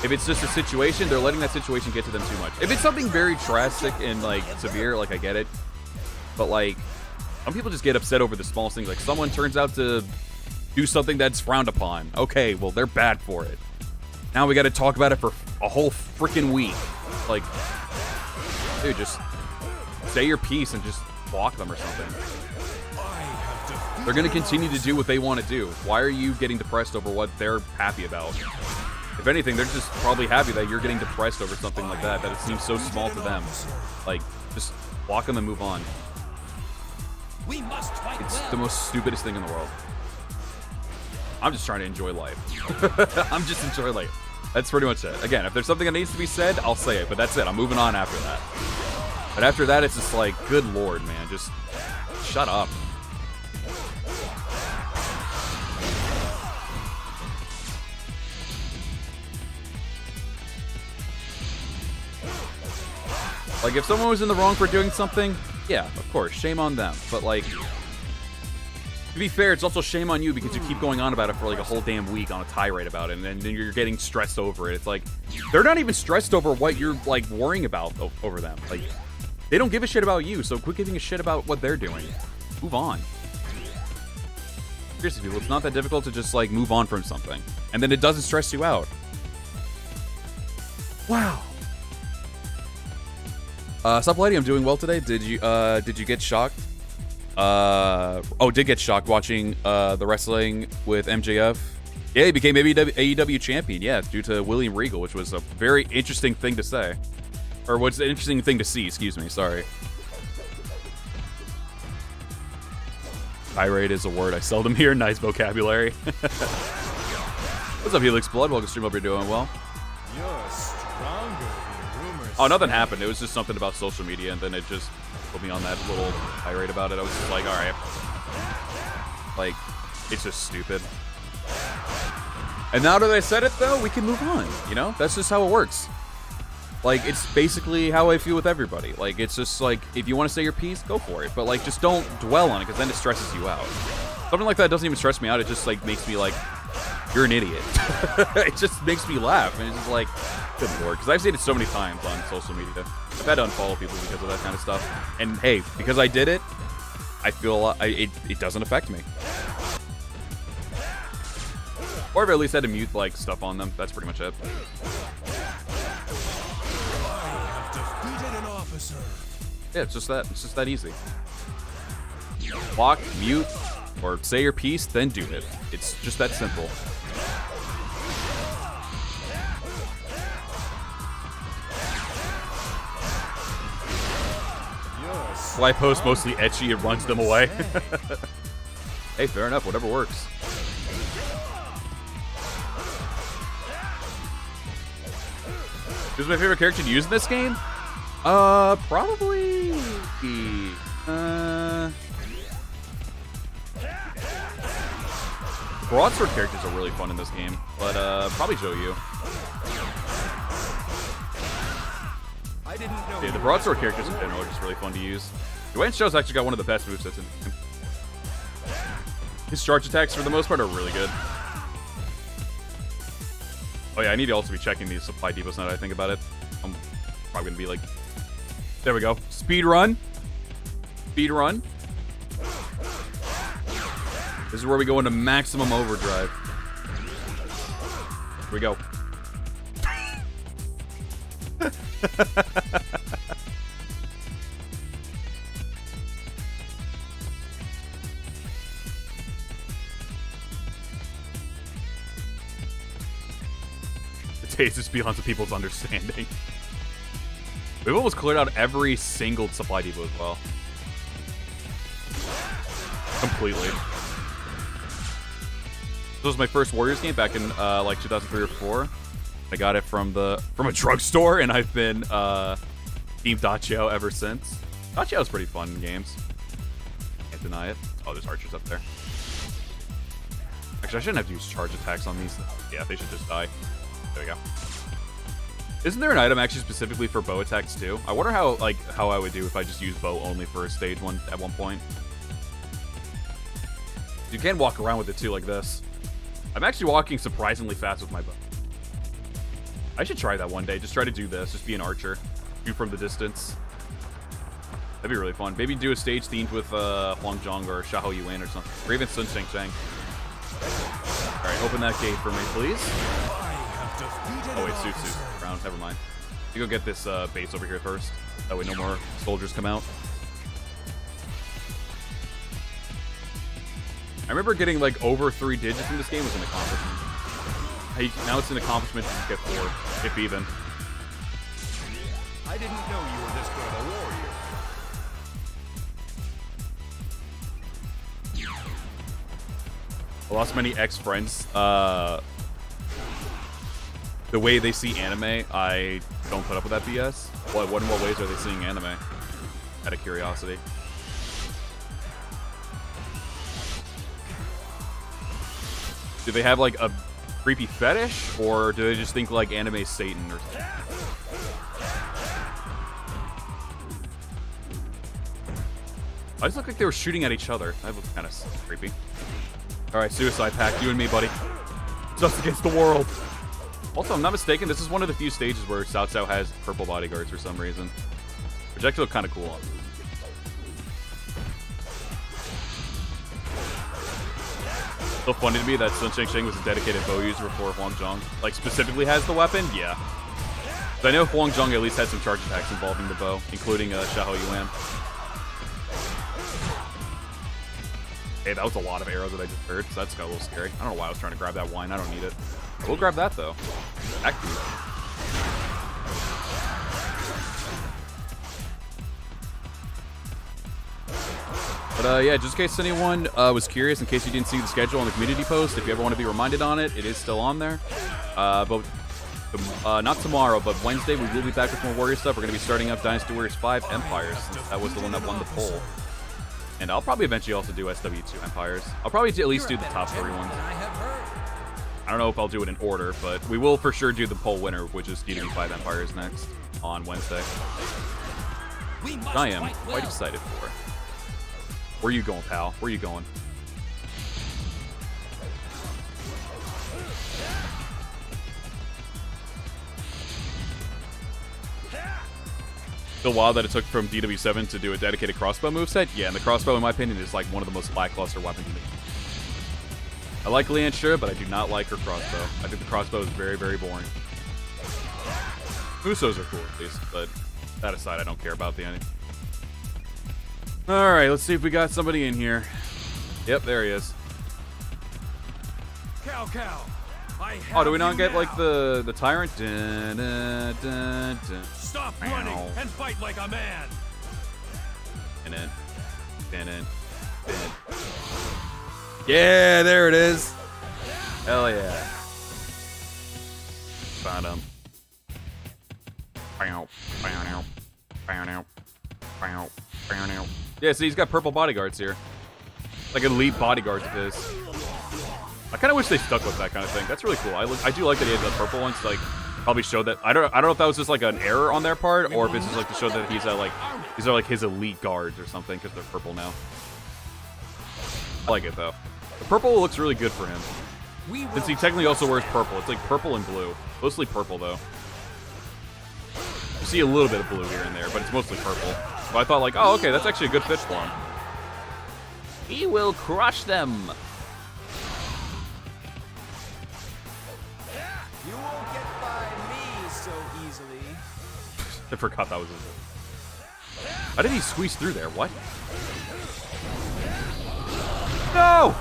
If it's just a situation, they're letting that situation get to them too much. If it's something very drastic and like severe, like, I get it, but like, some people just get upset over the smallest things. Like, someone turns out to do something that's frowned upon. Okay, well, they're bad for it. Now we got to talk about it for a whole freaking week. Like, dude, just say your piece and just block them or something. They're going to continue to do what they want to do. Why are you getting depressed over what they're happy about? If anything, they're just probably happy that you're getting depressed over something like that it seems so small to them. Like, just block them and move on. It's the most stupidest thing in the world. I'm just trying to enjoy life. I'm just enjoying life. That's pretty much it. Again, if there's something that needs to be said, I'll say it, but that's it. I'm moving on after that. But after that, it's just like, good lord, man. Just shut up. Like, if someone was in the wrong for doing something, yeah, of course, shame on them. But, like, to be fair, it's also shame on you, because you keep going on about it for, like, a whole damn week on a tirade about it, and then you're getting stressed over it. It's like, they're not even stressed over what you're, like, worrying about over them. Like, They don't give a shit about you, so quit giving a shit about what they're doing. Move on. Seriously, people, it's not that difficult to just, like, move on from something. And then it doesn't stress you out. Wow. Sup, Lighty, I'm doing well today. Did you get shocked? Did get shocked watching the wrestling with MJF. Yeah, he became AEW champion, yeah, due to William Regal, which was a very interesting thing to say. Or what's an interesting thing to see, excuse me, sorry. Tirade is a word I seldom hear, nice vocabulary. What's up, Helix Blood? Welcome to stream, hope you're doing well. You're stronger than rumors. Oh, nothing happened. It was just something about social media, and then it just put me on that little tirade about it. I was just like, alright. Like, it's just stupid. And now that I said it, though, we can move on, you know? That's just how it works. Like, it's basically how I feel with everybody. Like, it's just like, if you want to say your piece, go for it. But, like, just don't dwell on it, because then it stresses you out. Something like that doesn't even stress me out. It just, like, makes me like, you're an idiot. It just makes me laugh. And it's just like, good lord. Because I've seen it so many times on social media. I've had to unfollow people because of that kind of stuff. And, hey, because I did it, I feel it doesn't affect me. Or I've at least had to mute, like, stuff on them. That's pretty much it. Defeated an officer. Yeah, it's just that. It's just that easy. Block, mute, or say your piece, then do it. It's just that simple. Life post mostly etchy, it runs them away. Hey, fair enough. Whatever works. Who's my favorite character to use in this game? Probably... Broadsword characters are really fun in this game, but probably Joyu. I didn't know. Yeah, the broadsword characters in general are just really fun to use. Dwayne Show's actually got one of the best movesets in the game. His charge attacks, for the most part, are really good. Oh yeah, I need to also be checking these supply depots now that I think about it. I'm probably gonna be like... There we go. Speed run. Speed run. This is where we go into maximum overdrive. Here we go. The taste is beyond the people's understanding. We've almost cleared out every single supply depot as well. Completely. This was my first Warriors game back in like 2003 or 4. I got it from a drugstore, and I've been Team Dachio ever since. Dachio's pretty fun in games. Can't deny it. Oh, there's archers up there. Actually, I shouldn't have to use charge attacks on these. Yeah, they should just die. There we go. Isn't there an item actually specifically for bow attacks too? I wonder how I would do if I just use bow only for stage 1 at one point. You can walk around with it too, like this. I'm actually walking surprisingly fast with my bow. I should try that one day. Just try to do this. Just be an archer. Shoot from the distance. That'd be really fun. Maybe do a stage themed with Huang Zhong or Xiahou Yuan or something. Or even Sun Sheng Sheng. Alright, open that gate for me, please. Oh wait, Suit's around. Never mind. You go get this base over here first. That way no more soldiers come out. I remember getting like over 3 digits in this game was an accomplishment. Now it's an accomplishment to get 4, if even. I didn't know you were this good of a warrior. I lost many ex-friends. The way they see anime, I don't put up with that BS. What in what ways are they seeing anime? Out of curiosity. Do they have like a creepy fetish, or do they just think like anime Satan or something? I just looked like they were shooting at each other. That looked kind of creepy. Alright, Suicide Pact, you and me, buddy. Just against the world. Also, if I'm not mistaken, this is one of the few stages where Cao Cao has purple bodyguards for some reason. Projectile kind of cool. So funny to me that Sun Sheng was a dedicated bow user before Huang Zhong. Like, specifically has the weapon? Yeah. So I know Huang Zhong at least had some charge attacks involving the bow, including Xiahou Yuan. Hey, that was a lot of arrows that I just heard, so that's got a little scary. I don't know why I was trying to grab that wine. I don't need it. We'll grab that, though. Active. But yeah, just in case anyone was curious, in case you didn't see the schedule on the community post, if you ever want to be reminded on it, it is still on there. But not tomorrow, but Wednesday we will be back with more Warrior stuff. We're going to be starting up Dynasty Warriors 5 Empires, since that was the one that won the poll. And I'll probably eventually also do SW2 Empires. I'll probably at least do the top 3 ones. I don't know if I'll do it in order, but we will for sure do the poll winner, which is DW 5 Empires next on Wednesday. I am quite excited for. Where are you going, pal? Where are you going? Still wild that it took from DW7 to do a dedicated crossbow moveset. Yeah, and the crossbow, in my opinion, is like one of the most lackluster weapons in the game. I like Lian, sure, but I do not like her crossbow. I think the crossbow is very, very boring. Usos are cool, at least, but that aside, I don't care about the ending. Alright, let's see if we got somebody in here. Yep, there he is. Cow. Oh, do we not get, like, the tyrant? Dun, dun, dun, dun. Stop running and fight like a man. Yeah, there it is. Hell yeah. Found him. Yeah, see, he's got purple bodyguards here. Like elite bodyguards of his. I kind of wish they stuck with that kind of thing. That's really cool. I do like that he has the purple ones. Like, probably show that. I don't know if that was just like an error on their part, or if it's just like to show that he's like these are like his elite guards or something because they're purple now. I like it though. The purple looks really good for him. Since he technically also wears purple. It's like purple and blue. Mostly purple though. You see a little bit of blue here and there, but it's mostly purple. But I thought like, oh, okay, that's actually a good fit for him. He will crush them. You won't get by me so easily. I forgot that was his. How did he squeeze through there? What? No!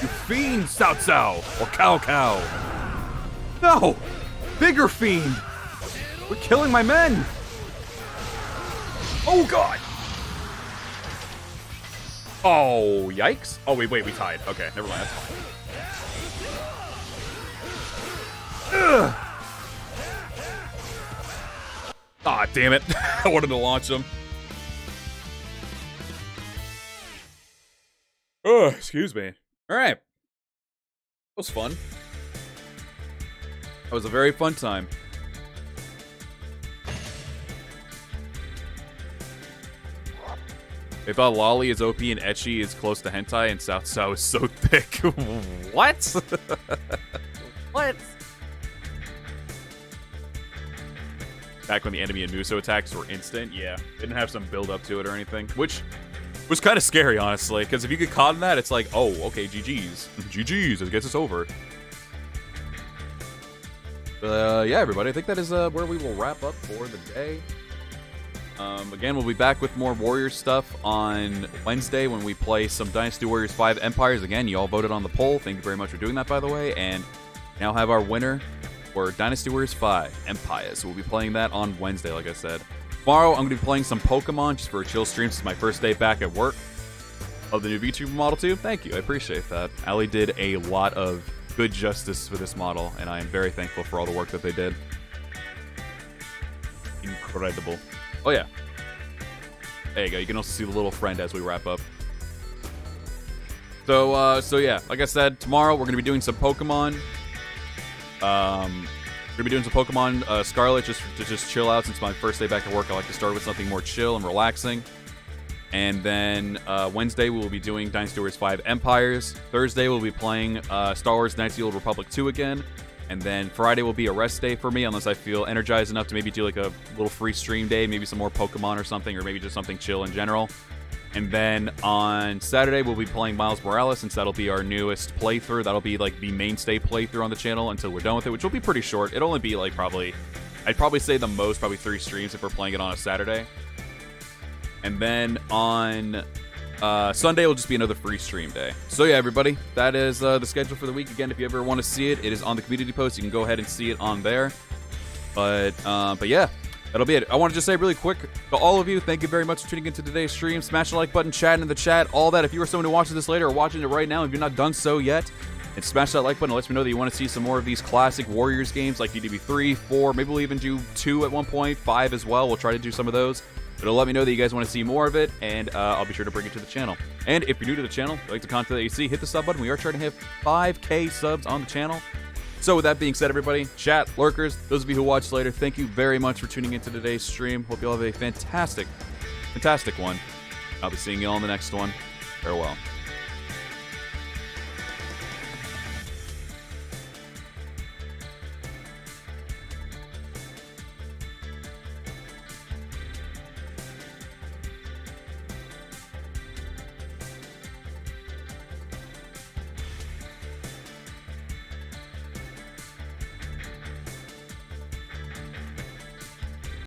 You fiend, Cao Cao! Or Cow Cow! No! Bigger fiend! We're killing my men! Oh god! Oh, yikes. Oh, wait, we tied. Okay, never mind, that's fine. Ugh. Ah, damn it. I wanted to launch him. Oh, excuse me. Alright. That was fun. That was a very fun time. They thought Lolly is OP and Ecchi is close to hentai and Cao Cao is so thick. What? What? Back when the enemy and Muso attacks were instant, yeah. Didn't have some build up to it or anything. Which was kind of scary, honestly. Because if you get caught in that, it's like, oh, okay, GG's. GG's, it gets us over. Yeah, everybody, I think that is where we will wrap up for the day. Again, we'll be back with more Warriors stuff on Wednesday when we play some Dynasty Warriors 5 Empires. Again, you all voted on the poll. Thank you very much for doing that, by the way. And now have our winner for Dynasty Warriors 5 Empires. So we'll be playing that on Wednesday, like I said. Tomorrow, I'm going to be playing some Pokemon just for a chill stream. This is my first day back at work of the new VTuber model, too. Thank you. I appreciate that. Ali did a lot of good justice for this model, and I am very thankful for all the work that they did. Incredible. Oh, yeah. There you go. You can also see the little friend as we wrap up. So yeah, like I said, tomorrow we're going to be doing some Pokemon. We're going to be doing some Pokemon Scarlet just to chill out. Since my first day back at work, I like to start with something more chill and relaxing. And then Wednesday we will be doing Dynasty Warriors 5 Empires. Thursday we'll be playing Star Wars Knights of the Old Republic 2 again. And then Friday will be a rest day for me unless I feel energized enough to maybe do like a little free stream day, maybe some more Pokemon or something, or maybe just something chill in general. And then on Saturday, we'll be playing Miles Morales, since that'll be our newest playthrough. That'll be like the mainstay playthrough on the channel until we're done with it, which will be pretty short. It'll only be like I'd probably say the most, probably 3 streams if we're playing it on a Saturday. And then on Sunday will just be another free stream day. So yeah, everybody, that is the schedule for the week. Again, if you ever want to see it, it is on the community post. You can go ahead and see it on there. But yeah, that'll be it. I want to just say really quick to all of you, thank you very much for tuning into today's stream. Smash the like button, chat in the chat, all that. If you are someone who watches this later or watching it right now, if you're not done so yet, and smash that like button. It lets me know that you want to see some more of these classic Warriors games like DDB 3, 4, maybe we'll even do 2 at one point, 5 as well. We'll try to do some of those. It'll let me know that you guys want to see more of it, and I'll be sure to bring it to the channel. And if you're new to the channel, you like the content that you see, hit the sub button. We are trying to hit 5K subs on the channel. So with that being said, everybody, chat, lurkers, those of you who watch later, thank you very much for tuning into today's stream. Hope you all have a fantastic, fantastic one. I'll be seeing you all in the next one. Farewell.